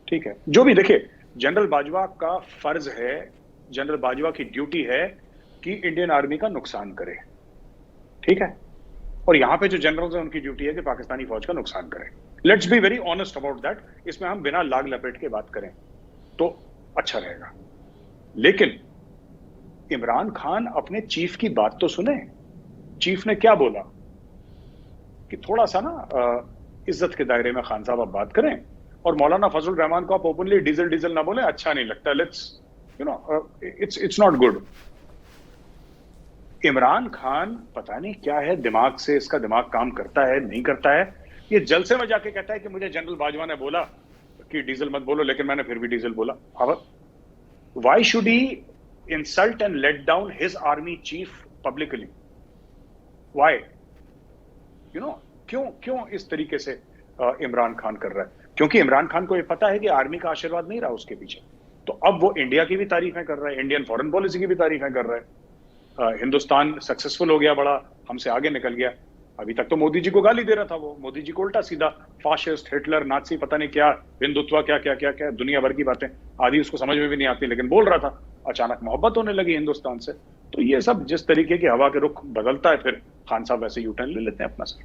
S2: ठीक है। जो भी, देखिए, जनरल बाजवा का फर्ज है, जनरल बाजवा की ड्यूटी है कि इंडियन आर्मी का नुकसान करे, ठीक है। और यहां पे जो जनरल्स हैं उनकी ड्यूटी है कि पाकिस्तानी फौज का नुकसान करें। Let's be very honest about that. इसमें हम बिना लाग लपेट के बात करें तो अच्छा रहेगा। लेकिन इमरान खान अपने चीफ की बात तो सुने। चीफ ने क्या बोला कि थोड़ा सा ना इज्जत के दायरे में खान साहब आप बात करें, और मौलाना फजल रहमान को आप ओपनली डीजल डीजल ना बोले, अच्छा नहीं लगता। Let's it's not good. Imran Khan पता नहीं क्या है, दिमाग से इसका दिमाग काम करता है नहीं करता है। ये जलसे में जाके कहता है कि मुझे जनरल बाजवा ने बोला कि डीजल मत बोलो, लेकिन मैंने फिर भी डीजल बोला। अब why should he insult and let down his army chief publicly? Why? क्यों इस तरीके से इमरान खान कर रहा है? क्योंकि इमरान खान को ये पता है कि आर्मी का आशीर्वाद नहीं रहा उसके पीछे। तो अब वो इंडिया की भी तारीफें कर रहा है, इंडियन फॉरेन पॉलिसी की भी तारीफें कर रहा है। हिंदुस्तान सक्सेसफुल हो गया, बड़ा हमसे आगे निकल गया। अभी तक तो मोदी जी को गाली दे रहा था वो, मोदी जी को उल्टा सीधा फाशिस्ट, हिटलर, नाजी, पता नहीं क्या, हिंदुत्व, क्या क्या क्या क्या दुनिया भर की बातें, आदि उसको समझ में भी नहीं आती, लेकिन बोल रहा था। अचानक मोहब्बत होने लगी हिंदुस्तान से। तो ये सब जिस तरीके की हवा के रुख बदलता है, फिर खान साहब वैसे यू टर्न ले लेते हैं अपना सर।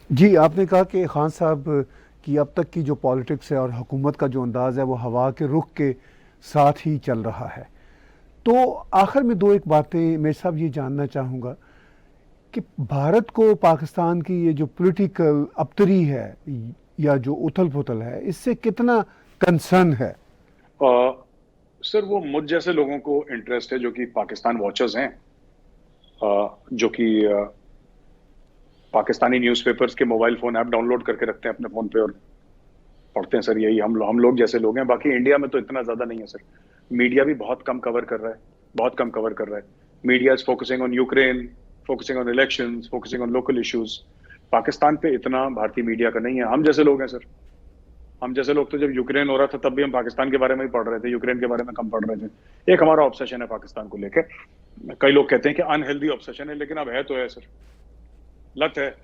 S1: जी, आपने कहा कि खान साहब की अब तक की जो पॉलिटिक्स है और हुकूमत का जो अंदाज़ है वो हवा के रुख के साथ ही चल रहा है। तो आखिर में दो एक बातें मैं साहब ये जानना चाहूँगा कि भारत को पाकिस्तान की ये जो पॉलिटिकल अबतरी है या जो उथल पुथल है, इससे कितना कंसर्न है?
S2: सर, वो मुझ जैसे लोगों को इंटरेस्ट है जो कि पाकिस्तान वॉचर्स हैं, जो कि पाकिस्तानी न्यूज़पेपर्स के मोबाइल फ़ोन ऐप डाउनलोड करके रखते हैं अपने फ़ोन पे और पढ़ते हैं। सर, यही हम लोग जैसे लोग हैं। बाकी इंडिया में तो इतना ज़्यादा नहीं है सर। मीडिया भी बहुत कम कवर कर रहा है, बहुत कम कवर कर रहा है। Media is focusing on Ukraine, focusing on elections, focusing on local issues. Pakistan पे इतना भारतीय मीडिया का नहीं है। हम जैसे लोग हैं सर, हम जैसे लोग तो जब यूक्रेन हो रहा था तब भी हम पाकिस्तान के बारे में ही पढ़ रहे थे, यूक्रेन के बारे में कम पढ़ रहे थे। एक हमारा ऑब्सेशन है पाकिस्तान को लेकर। कई लोग कहते हैं कि अनहेल्दी ऑब्सेशन है, लेकिन अब है तो है सर, लत है,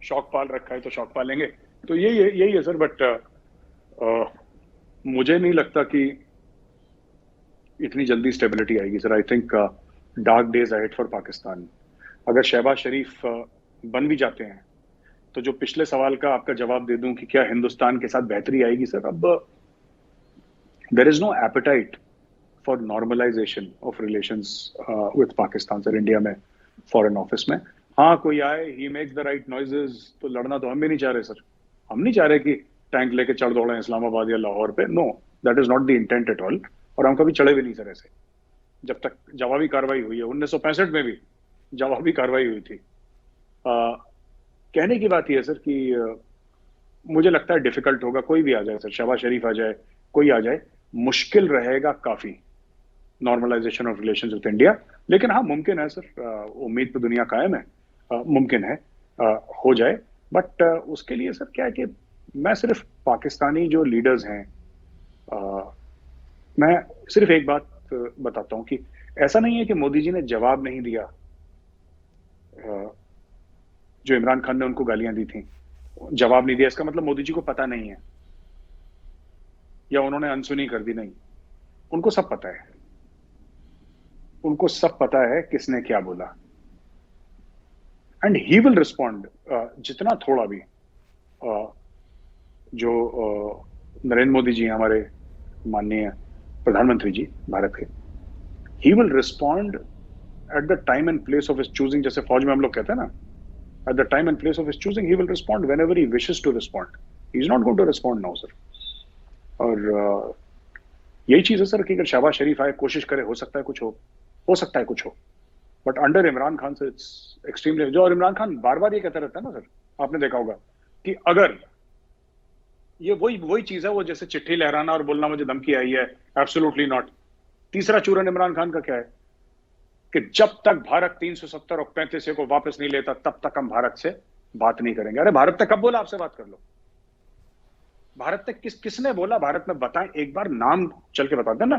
S2: शौक पाल रखा है तो शौक पालेंगे। तो यही है सर। बट मुझे नहीं लगता कि इतनी जल्दी स्टेबिलिटी आएगी sir. I think dark days ahead for Pakistan. अगर शहबाज शरीफ बन भी जाते हैं तो जो पिछले सवाल का आपका जवाब दे दूं कि क्या हिंदुस्तान के साथ बेहतरी आएगी सर, अब there is no appetite for normalization of relations with Pakistan sir, India में फॉरेन ऑफिस में। हाँ, कोई आए, he makes the right noises, तो लड़ना तो हम भी नहीं चाह रहे सर। हम नहीं चाह रहे कि टैंक लेके चढ़ दौड़े इस्लामाबाद या लाहौर पे। No, that is not the intent at all. और हम कभी चढ़े भी नहीं सर ऐसे। जब तक जवाबी कार्रवाई हुई है, 1965 में भी जवाबी कार्रवाई हुई थी। कहने की बात यह है सर कि मुझे लगता है डिफिकल्ट होगा, कोई भी आ जाए सर, शहबाज शरीफ आ जाए, कोई आ जाए, मुश्किल रहेगा काफी normalization of relations with India. लेकिन हाँ, मुमकिन है सर, उम्मीद पे दुनिया कायम है, मुमकिन है हो जाए। बट उसके लिए सर क्या है कि मैं सिर्फ पाकिस्तानी जो लीडर्स हैं, मैं सिर्फ एक बात बताता हूं कि ऐसा नहीं है कि मोदी जी ने जवाब नहीं दिया जो इमरान खान ने उनको गालियां दी थी। जवाब नहीं दिया इसका मतलब मोदी जी को पता नहीं है या उन्होंने अनसुनी कर दी, नहीं। उनको सब पता है, उनको सब पता है किसने क्या बोला। एंड ही विल रिस्पॉन्ड, जितना थोड़ा भी जो नरेंद्र मोदी जी हमारे माननीय प्रधानमंत्री जी भारत के, he will respond at the time and place of his choosing. जैसे फौज में हम लोग कहते हैं ना, at the time and place of his choosing, he will respond whenever he wishes to respond. He is not going to respond now, sir. और यही चीज है सर कि अगर शहबाज शरीफ आए, कोशिश करे, हो सकता है कुछ हो सकता है कुछ हो। बट अंडर इमरान खान से इट्स एक्सट्रीमली, जो और इमरान खान बार बार ये कहता रहता है ना सर, आपने देखा होगा कि अगर ये वही चीज है, वो जैसे चिट्ठी लहराना और बोलना मुझे धमकी आई है, एब्सोल्युटली नॉट। तीसरा चूरन इमरान खान का क्या है कि जब तक भारत 370 और 35 को वापस नहीं लेता तब तक हम भारत से बात नहीं करेंगे। अरे भारत ने कब बोला आपसे बात कर लो? भारत ने किसने बोला? भारत में बताएं, एक बार नाम चल के बता देना।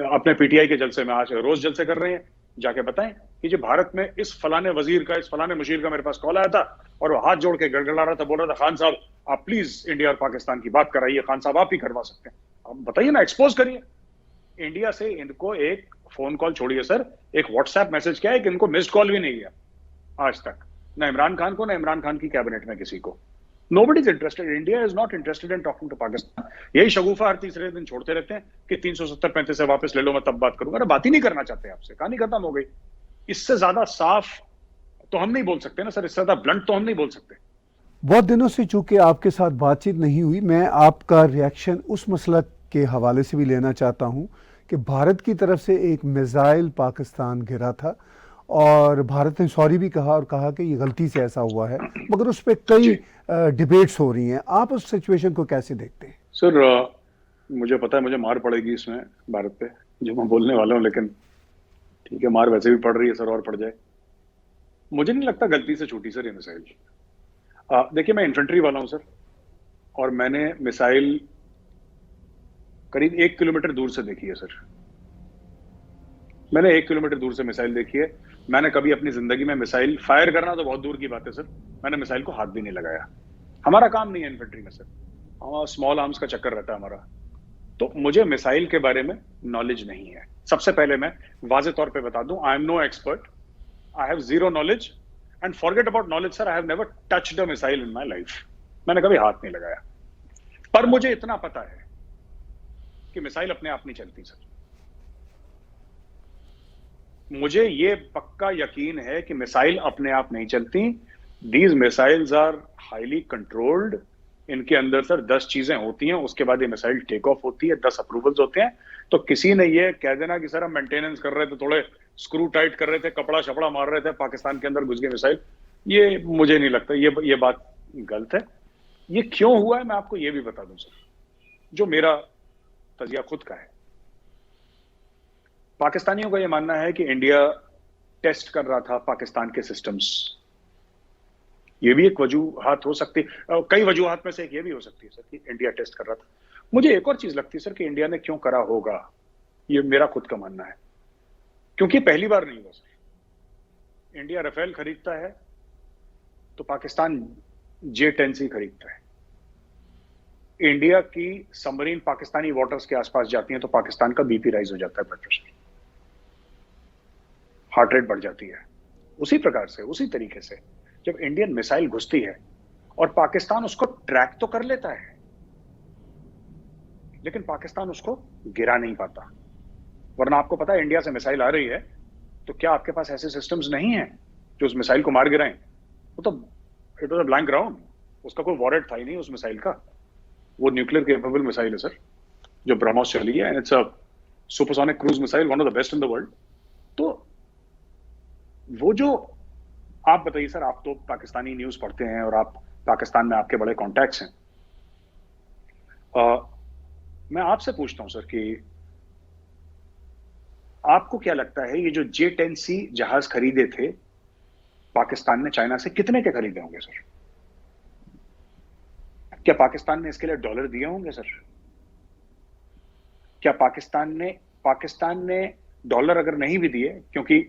S2: अपने पीटीआई के जलसे में आज रोज जलसे कर रहे हैं, जाके बताएं कि जो भारत में इस फलाने वजीर का, इस फलाने मुशीर का मेरे पास कॉल आया था और वो हाथ जोड़ के गड़गड़ा रहा था, बोल रहा था खान साहब आप प्लीज इंडिया और पाकिस्तान की बात कराइए, खान साहब आप ही करवा सकते हैं। अब बताइए ना, एक्सपोज करिए। इंडिया से इनको एक फोन कॉल छोड़िए सर, एक व्हाट्सएप मैसेज क्या है कि इनको मिस्ड कॉल भी नहीं गया आज तक, ना इमरान खान को, ना इमरान खान की कैबिनेट में किसी को। Nobody is interested, India is not interested in talking to Pakistan. यही शगुफा हर तीसरे दिन छोड़ते रहते हैं कि 370-35 से वापस ले लो, मैं तब बात करूंगा। अरे बात ही नहीं करना चाहते आपसे, कहानी खत्म हो गई। इससे ज्यादा साफ तो हम नहीं बोल सकते ना सर, इससे ज्यादा ब्लंट तो हम नहीं बोल सकते।
S1: बहुत दिनों से चूंकि आपके साथ बातचीत नहीं हुई, मैं आपका रिएक्शन उस मसला के हवाले से भी लेना चाहता हूं कि भारत की तरफ से एक मिसाइल पाकिस्तान गिरा था और भारत ने सॉरी भी कहा और कहा कि ये गलती से ऐसा हुआ है, मगर उस पर कई डिबेट्स हो रही हैं। आप उस सिचुएशन को कैसे देखते हैं?
S2: सर मुझे पता है मुझे मार पड़ेगी इसमें भारत पे, जो मैं बोलने वाला हूँ, लेकिन ठीक है, मार वैसे भी पड़ रही है सर, और पड़ जाए। मुझे नहीं लगता गलती से छूटी सर ये मिसाइल। देखिए, मैं इन्फेंट्री वाला हूं सर, और मैंने मिसाइल करीब 1 किलोमीटर दूर से देखी है सर। मैंने 1 किलोमीटर दूर से मिसाइल देखी है। मैंने कभी अपनी जिंदगी में मिसाइल फायर करना तो बहुत दूर की बात है सर, मैंने मिसाइल को हाथ भी नहीं लगाया। हमारा काम नहीं है इन्फेंट्री में सर, हमारा स्मॉल आर्म्स का चक्कर रहता है हमारा। तो मुझे मिसाइल के बारे में नॉलेज नहीं है। सबसे पहले मैं वाजे तौर पे बता दूं, I am no expert, I have zero knowledge, and forget about knowledge sir, I have never touched a missile in my life. मैंने कभी हाथ नहीं लगाया। पर मुझे इतना पता है कि मिसाइल अपने आप नहीं चलती सर। मुझे ये पक्का यकीन है कि मिसाइल अपने आप नहीं चलती। These missiles are highly controlled. इनके अंदर सर 10 चीजें होती हैं, उसके बाद ये मिसाइल टेक ऑफ होती है, 10 अप्रूवल्स होते हैं। तो किसी ने ये कह देना कि सर हम मेंटेनेंस कर रहे थे, थोड़े स्क्रू टाइट कर रहे थे, कपड़ा शपड़ा मार रहे थे, पाकिस्तान के अंदर घुस गए मिसाइल, ये मुझे नहीं लगता, ये बात गलत है। ये क्यों हुआ है मैं आपको ये भी बता दूं सर, जो मेरा तजिया खुद का है। पाकिस्तानियों का यह मानना है कि इंडिया टेस्ट कर रहा था पाकिस्तान के सिस्टम्स। ये भी एक वजूहात हो सकती, कई वजूहात में से एक ये भी हो सकती है सर कि इंडिया टेस्ट कर रहा था। मुझे एक और चीज लगती है सर कि इंडिया ने क्यों करा होगा, ये मेरा खुद का मानना है, क्योंकि पहली बार नहीं हुआ सर। इंडिया राफेल खरीदता है तो पाकिस्तान J-10C खरीदता है। इंडिया की सबमरीन पाकिस्तानी वाटर्स के आसपास जाती हैं तो पाकिस्तान का बीपी राइज हो जाता है, ब्लड प्रेशर, हार्ट रेट बढ़ जाती है। उसी प्रकार से, उसी तरीके से जब इंडियन मिसाइल घुसती है और पाकिस्तान उसको ट्रैक तो कर लेता है, लेकिन पाकिस्तान उसको गिरा नहीं पाता। वरना आपको पता है इंडिया से मिसाइल आ रही है तो क्या आपके पास ऐसे सिस्टम्स नहीं है जो उस मिसाइल को मार गिराएं? वो तो it was a blank ground, उसका कोई वॉरेट था ही नहीं उस मिसाइल का। वो न्यूक्लियर केपेबल मिसाइल है सर, जो ब्रह्मोस चली है, and it's a supersonic cruise missile, one of the best in the world. तो वो जो, आप बताइए सर, आप तो पाकिस्तानी न्यूज पढ़ते हैं और आप पाकिस्तान में आपके बड़े कॉन्टैक्ट्स हैं। मैं आपसे पूछता हूं सर कि आपको क्या लगता है ये जो J-10C जहाज खरीदे थे पाकिस्तान ने चाइना से, कितने के खरीदे होंगे सर? क्या पाकिस्तान ने इसके लिए डॉलर दिए होंगे सर? क्या पाकिस्तान ने डॉलर अगर नहीं भी दिए, क्योंकि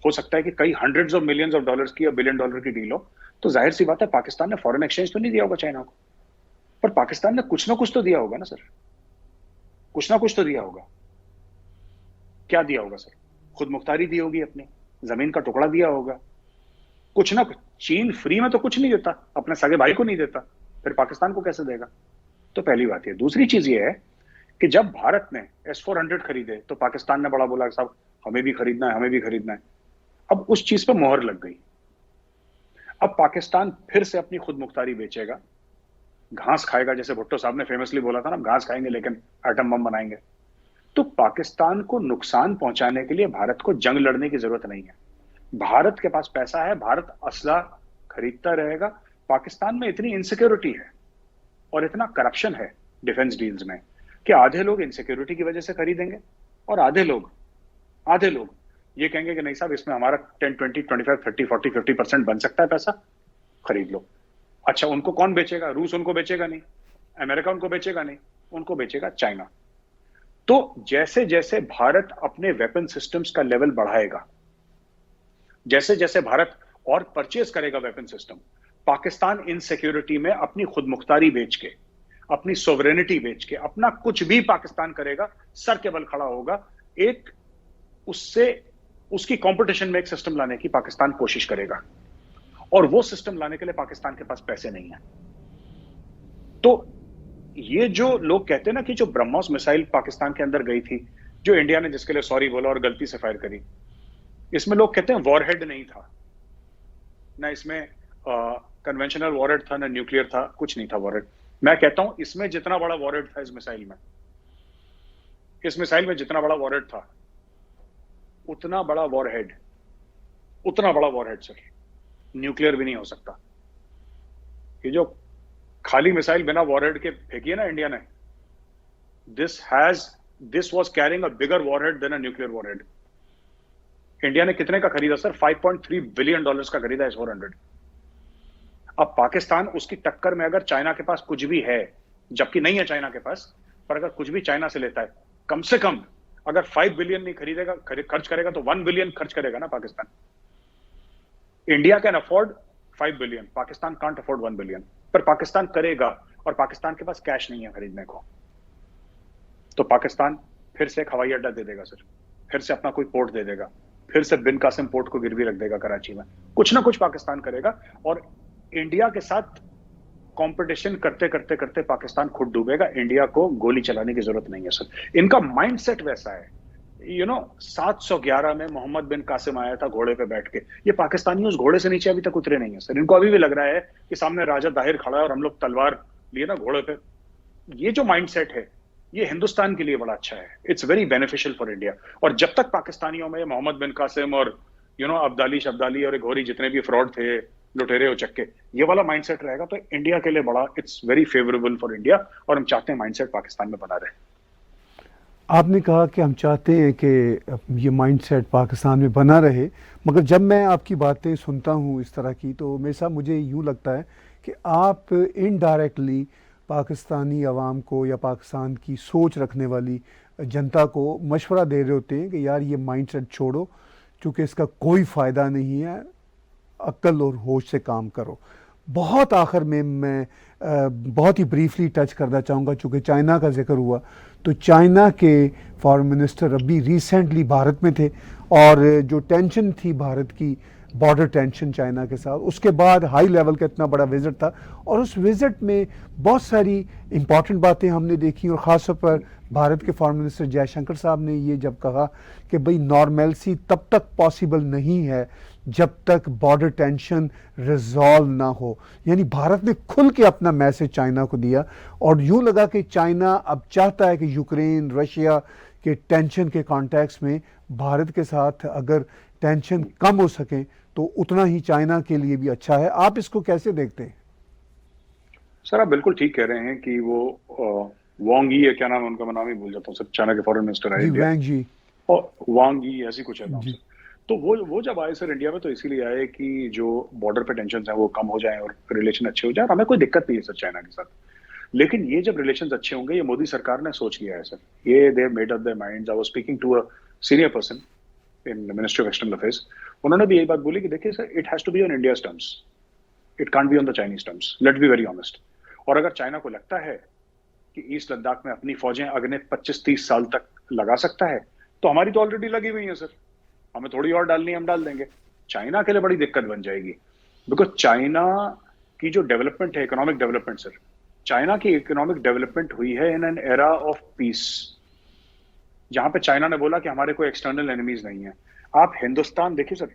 S2: हो सकता है कि कई hundreds of millions of dollars की या $1 बिलियन की डील हो, तो जाहिर सी बात है पाकिस्तान ने फॉरेन एक्सचेंज तो नहीं दिया होगा चाइना को, पर पाकिस्तान ने कुछ ना कुछ तो दिया होगा ना सर, कुछ ना कुछ तो दिया होगा। क्या दिया होगा सर? खुद मुख्तारी दी होगी, अपनी जमीन का टुकड़ा दिया होगा, कुछ ना कुछ। चीन फ्री में तो कुछ नहीं देता, अपने सगे भाई को नहीं देता, फिर पाकिस्तान को कैसे देगा? तो पहली बात है। दूसरी चीज ये है कि जब भारत ने S-400 खरीदे तो पाकिस्तान ने बड़ा बोला साहब हमें भी खरीदना है, हमें भी खरीदना है। अब उस चीज पर मोहर लग गई। अब पाकिस्तान फिर से अपनी खुद मुख्तारी बेचेगा, घास खाएगा, जैसे भुट्टो साहब ने फेमसली बोला था ना, घास खाएंगे लेकिन एटम बम बनाएंगे। तो पाकिस्तान को नुकसान पहुंचाने के लिए भारत को जंग लड़ने की जरूरत नहीं है। भारत के पास पैसा है, भारत असला खरीदता रहेगा। पाकिस्तान में इतनी इनसिक्योरिटी है और इतना करप्शन है डिफेंस डील्स में कि आधे लोग इनसिक्योरिटी की वजह से खरीदेंगे और आधे लोग ये कहेंगे कि नहीं साहब इसमें हमारा 10, 20, 25, 30, 40, 50% बन सकता है, पैसा खरीद लो। अच्छा, उनको कौन बेचेगा? रूस उनको बेचेगा नहीं, अमेरिका उनको बेचेगा नहीं, उनको बेचेगा चाइना। तो जैसे जैसे भारत अपने वेपन सिस्टम्स का लेवल बढ़ाएगा, जैसे जैसे भारत और परचेज करेगा वेपन सिस्टम, पाकिस्तान इनसिक्योरिटी में अपनी खुद मुख्तारी बेच के, अपनी सोवरेनिटी बेच के, अपना कुछ भी पाकिस्तान करेगा, सर के बल खड़ा होगा। एक उससे उसकी कंपटीशन में एक सिस्टम लाने की पाकिस्तान कोशिश करेगा, और वो सिस्टम लाने के लिए पाकिस्तान के पास पैसे नहीं है। तो ये जो लोग कहते हैं ना कि जो ब्रह्मोस मिसाइल पाकिस्तान के अंदर गई थी, जो इंडिया ने जिसके लिए सॉरी बोला और गलती से फायर करी, इसमें लोग कहते हैं वॉरहेड नहीं था ना, इसमें कन्वेंशनल वॉरहेड था ना न्यूक्लियर था, कुछ नहीं था वॉरहेड। मैं कहता हूं इसमें जितना बड़ा वॉरहेड था इस मिसाइल में जितना बड़ा वॉरहेड था, उतना बड़ा वॉरहेड सर न्यूक्लियर भी नहीं हो सकता। ये जो खाली मिसाइल बिना वॉरहेड के फेंकी है ना इंडिया ने, this has this was carrying a bigger warhead than a nuclear warhead. India ने कितने का खरीदा सर? $5.3 बिलियन का खरीदा S-400. अब पाकिस्तान उसकी टक्कर में अगर चाइना के पास कुछ भी है, जबकि नहीं है चाइना के पास, पर अगर कुछ भी चाइना से लेता है, कम से कम अगर 5 बिलियन नहीं खरीदेगा, खर्च करेगा, तो 1 बिलियन खर्च करेगा ना Pakistan. India can afford 5 billion, Pakistan can't afford 1 billion. पर पाकिस्तान करेगा, और पाकिस्तान के पास कैश नहीं है खरीदने को, तो पाकिस्तान फिर से एक हवाई अड्डा दे देगा सर, फिर से अपना कोई पोर्ट दे देगा, फिर से बिन कासिम पोर्ट को गिरवी रख देगा कराची में. कुछ ना कुछ पाकिस्तान करेगा, और इंडिया के साथ कंपटीशन करते करते करते पाकिस्तान खुद डूबेगा. इंडिया को गोली चलाने की जरूरत नहीं है सर. इनका माइंडसेट वैसा है. 711 में मोहम्मद बिन कासिम आया था घोड़े पे बैठ के. ये पाकिस्तानी उस घोड़े से नीचे अभी तक उतरे नहीं है सर. इनको अभी भी लग रहा है कि सामने राजा दाहिर खड़ा है और हम लोग तलवार लिए ना घोड़े पे. ये जो माइंडसेट है, ये हिंदुस्तान के लिए बड़ा अच्छा है. It's very beneficial for India. और जब तक पाकिस्तानियों में मोहम्मद बिन कासिम और अब्दाली शब्दाली और घोरी जितने भी फ्रॉड थे, लुटेरे और चक्के, ये वाला माइंडसेट रहेगा तो इंडिया के लिए बड़ा, it's very favourable for India. और हम चाहते हैं माइंडसेट पाकिस्तान में बना रहे.
S1: आपने कहा कि हम चाहते हैं कि ये माइंडसेट पाकिस्तान में बना रहे, मगर जब मैं आपकी बातें सुनता हूँ इस तरह की, तो मेरे साथ मुझे यूँ लगता है कि आप इनडायरेक्टली पाकिस्तानी अवाम को या पाकिस्तान की सोच रखने वाली जनता को मशवरा दे रहे होते हैं कि यार ये माइंडसेट छोड़ो, क्योंकि इसका कोई फ़ायदा नहीं है, अक्ल और होश से काम करो. बहुत आखिर में मैं बहुत ही ब्रीफली टच करना चाहूँगा, चूँकि चाइना का जिक्र हुआ, तो चाइना के फॉरेन मिनिस्टर अभी रिसेंटली भारत में थे, और जो टेंशन थी भारत की, बॉर्डर टेंशन चाइना के साथ, उसके बाद हाई लेवल का इतना बड़ा विज़िट था, और उस विज़िट में बहुत सारी इम्पॉर्टेंट बातें हमने देखी. और ख़ास तौर पर भारत के फॉरेन मिनिस्टर जयशंकर साहब ने ये जब कहा कि भाई नॉर्मेलसी तब तक पॉसिबल नहीं है जब तक बॉर्डर टेंशन रिजॉल्व ना हो. यानी भारत ने खुल के अपना मैसेज चाइना को दिया, और यूँ लगा कि चाइना अब चाहता है कि यूक्रेन रशिया के टेंशन के कॉन्टेक्स्ट में भारत के साथ अगर टेंशन कम हो सके तो उतना ही चाइना के लिए भी अच्छा है. आप इसको कैसे देखते हैं?
S2: सर आप बिल्कुल ठीक कह रहे हैं कि वो वांग यी है, क्या नाम है उनका, मैं नाम ही भूल जाता हूँ सर, चाइना के फॉरेन मिनिस्टर आए
S1: जी, वांग जी,
S2: और वांग यी ऐसी कुछ है नाम सर. तो वो जब आए सर इंडिया में, तो इसीलिए आए कि जो बॉर्डर पे टेंशन है वो कम हो जाए और रिलेशन अच्छे हो जाए. हमें कोई दिक्कत नहीं है सर चाइना के साथ, लेकिन ये जब रिलेशन अच्छे होंगे, ये मोदी सरकार ने सोच लिया है सर. ये they made up their minds. I was speaking to a senior person in ministry of external affairs. उन्होंने भी यही बात बोली कि देखिए sir, it has to be on India's terms, it can't be on the Chinese terms. Let's be very honest. और अगर China को लगता है कि ईस्ट लद्दाख में अपनी फौजें अगले 25-30 साल तक लगा सकता है, तो हमारी तो ऑलरेडी लगी हुई है सर, हमें थोड़ी और डालनी है, हम डाल देंगे. चाइना के लिए बड़ी दिक्कत बन जाएगी, बिकॉज चाइना की जो डेवलपमेंट है, इकोनॉमिक डेवलपमेंट सर, चाइना की इकोनॉमिक डेवलपमेंट हुई है in an era of peace, जहां पे चाइना ने बोला कि हमारे कोई एक्सटर्नल एनिमीज नहीं है. आप हिंदुस्तान देखिए सर,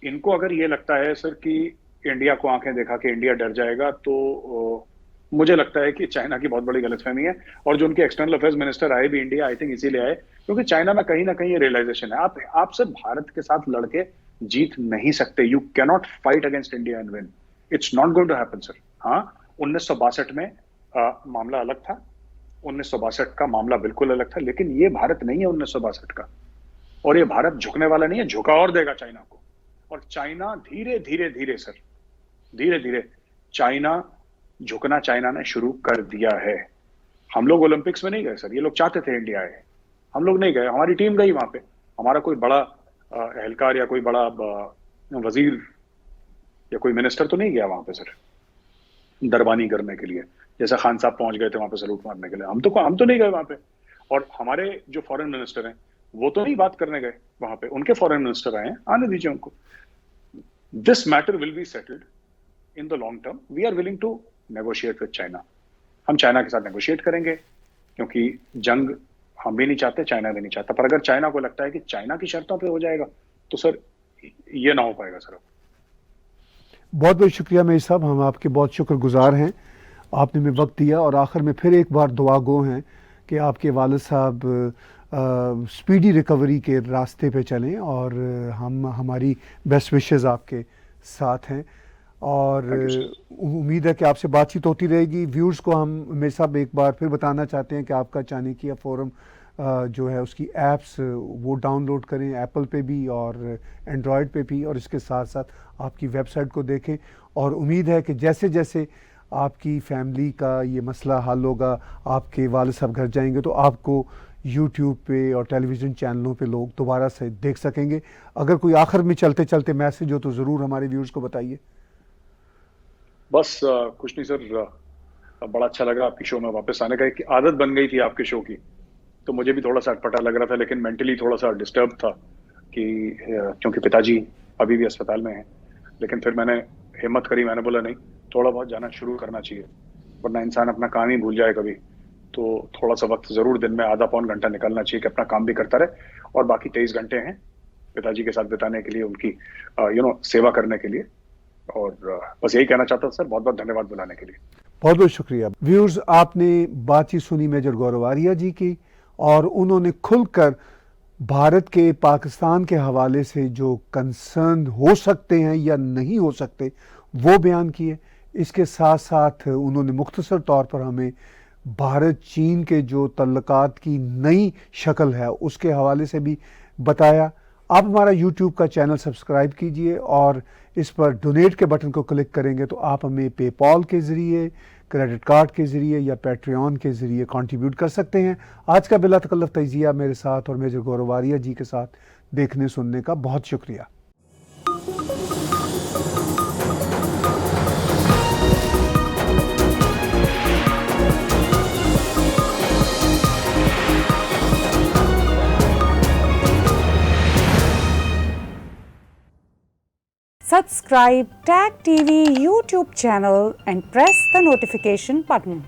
S2: इनको अगर ये लगता है सर कि इंडिया को आंखें देखा कि इंडिया डर जाएगा, तो मुझे लगता है कि चाइना की बहुत बड़ी गलतफहमी है. और जो उनके एक्सटर्नल अफेयर्स मिनिस्टर आए भी इंडिया, आई थिंक इसीलिए आए क्योंकि चाइना में कहीं ना कहीं ये रियलाइजेशन है, आप सिर्फ भारत के साथ लड़के जीत नहीं सकते. You cannot fight against India and win. It's not going to happen sir. हाँ, 1962 में मामला अलग था, 1962 का मामला बिल्कुल अलग था, लेकिन ये भारत नहीं है 1962 का. और ये भारत झुकने वाला नहीं है, झुका और देगा चाइना को. और चाइना धीरे धीरे धीरे सर, धीरे धीरे चाइना झुकना चाइना ने शुरू कर दिया है. हम लोग ओलंपिक्स में नहीं गए सर, ये लोग चाहते थे इंडिया आए, हम लोग नहीं गए. हमारी टीम गई वहां पे, हमारा कोई बड़ा एहलकार या कोई बड़ा वजीर या कोई मिनिस्टर तो नहीं गया वहां पे सर दरबानी करने के लिए, जैसे खान साहब पहुंच गए थे वहां पे सलूट मारने के लिए. हम तो नहीं गए वहां पे. और हमारे जो फॉरेन मिनिस्टर हैं वो तो नहीं बात करने गए वहां पे, उनके फॉरेन मिनिस्टर आए हैं, आने दीजिए उनको. This matter will be settled in the long term. We are willing to negotiate with China. हम चाइना के साथ नेगोशिएट करेंगे, क्योंकि जंग हम भी नहीं चाहते, चाइना भी नहीं चाहता. पर अगर चाइना को लगता है कि चाइना की शर्तों पे हो जाएगा, तो सर ये ना हो पाएगा सर.
S1: बहुत बहुत शुक्रिया मेरी साहब, हम आपके बहुत शुक्रगुजार हैं, आपने हमें वक्त दिया. और आखिर में फिर एक बार दुआ गो हैं कि आपके वालिद साहब स्पीडी रिकवरी के रास्ते पे चलें, और हम हमारी बेस्ट विशेस आपके साथ हैं. और
S2: Thank you, sir.
S1: उम्मीद है कि आपसे बातचीत होती रहेगी। व्यूअर्स को हम हमेशा एक बार फिर बताना चाहते हैं कि आपका चाणक्य फोरम जो है उसकी ऐप्स वो डाउनलोड करें एप्पल पे भी और एंड्रॉयड पे भी, और इसके साथ साथ आपकी वेबसाइट को देखें। और उम्मीद है कि जैसे जैसे आपकी फैमिली का ये मसला हल होगा, आपके वालिद साहब घर जाएंगे तो आपको यूट्यूब पे और टेलीविज़न चैनलों पे लोग दोबारा से देख सकेंगे। अगर कोई आखिर में चलते चलते मैसेज हो तो ज़रूर हमारे व्यूअर्स को बताइए।
S2: बस कुछ नहीं सर, बड़ा अच्छा लगा आपकी शो में वापस आने का। एक आदत बन गई थी आपके शो की, तो मुझे भी थोड़ा सा अटपटा लग रहा था, लेकिन मेंटली थोड़ा सा डिस्टर्ब था कि क्योंकि पिताजी अभी भी अस्पताल में हैं। लेकिन फिर मैंने हिम्मत करी, मैंने बोला नहीं, थोड़ा बहुत जाना शुरू करना चाहिए, वरना इंसान अपना काम ही भूल जाए कभी। तो थोड़ा सा वक्त जरूर दिन में आधा पौन घंटा निकलना चाहिए कि अपना काम भी करता रहे, और बाकी 23 घंटे हैं पिताजी के साथ बिताने के लिए, उनकी सेवा करने के लिए। और बस यही कहना चाहता था सर, बहुत बहुत धन्यवाद बुलाने के लिए।
S1: बहुत बहुत शुक्रिया। व्यूअर्स, आपने बातचीत सुनी मेजर गौरव आर्या जी की, और उन्होंने खुलकर भारत के पाकिस्तान के हवाले से जो कंसर्न हो सकते हैं या नहीं हो सकते वो बयान किए। इसके साथ साथ उन्होंने मुख्तसर तौर पर हमें भारत चीन के जो तल्लुकात की नई शक्ल है उसके हवाले से भी बताया। आप हमारा यूट्यूब का चैनल सब्सक्राइब कीजिए, और इस पर डोनेट के बटन को क्लिक करेंगे तो आप हमें पेपॉल के ज़रिए, क्रेडिट कार्ड के ज़रिए या पैट्रियन के ज़रिए कंट्रीब्यूट कर सकते हैं। आज का बिला तकल्लुफ़ तजिया मेरे साथ और मेजर गौरव आर्या जी के साथ देखने सुनने का बहुत शुक्रिया।
S3: Subscribe TAG TV YouTube channel and press the notification button.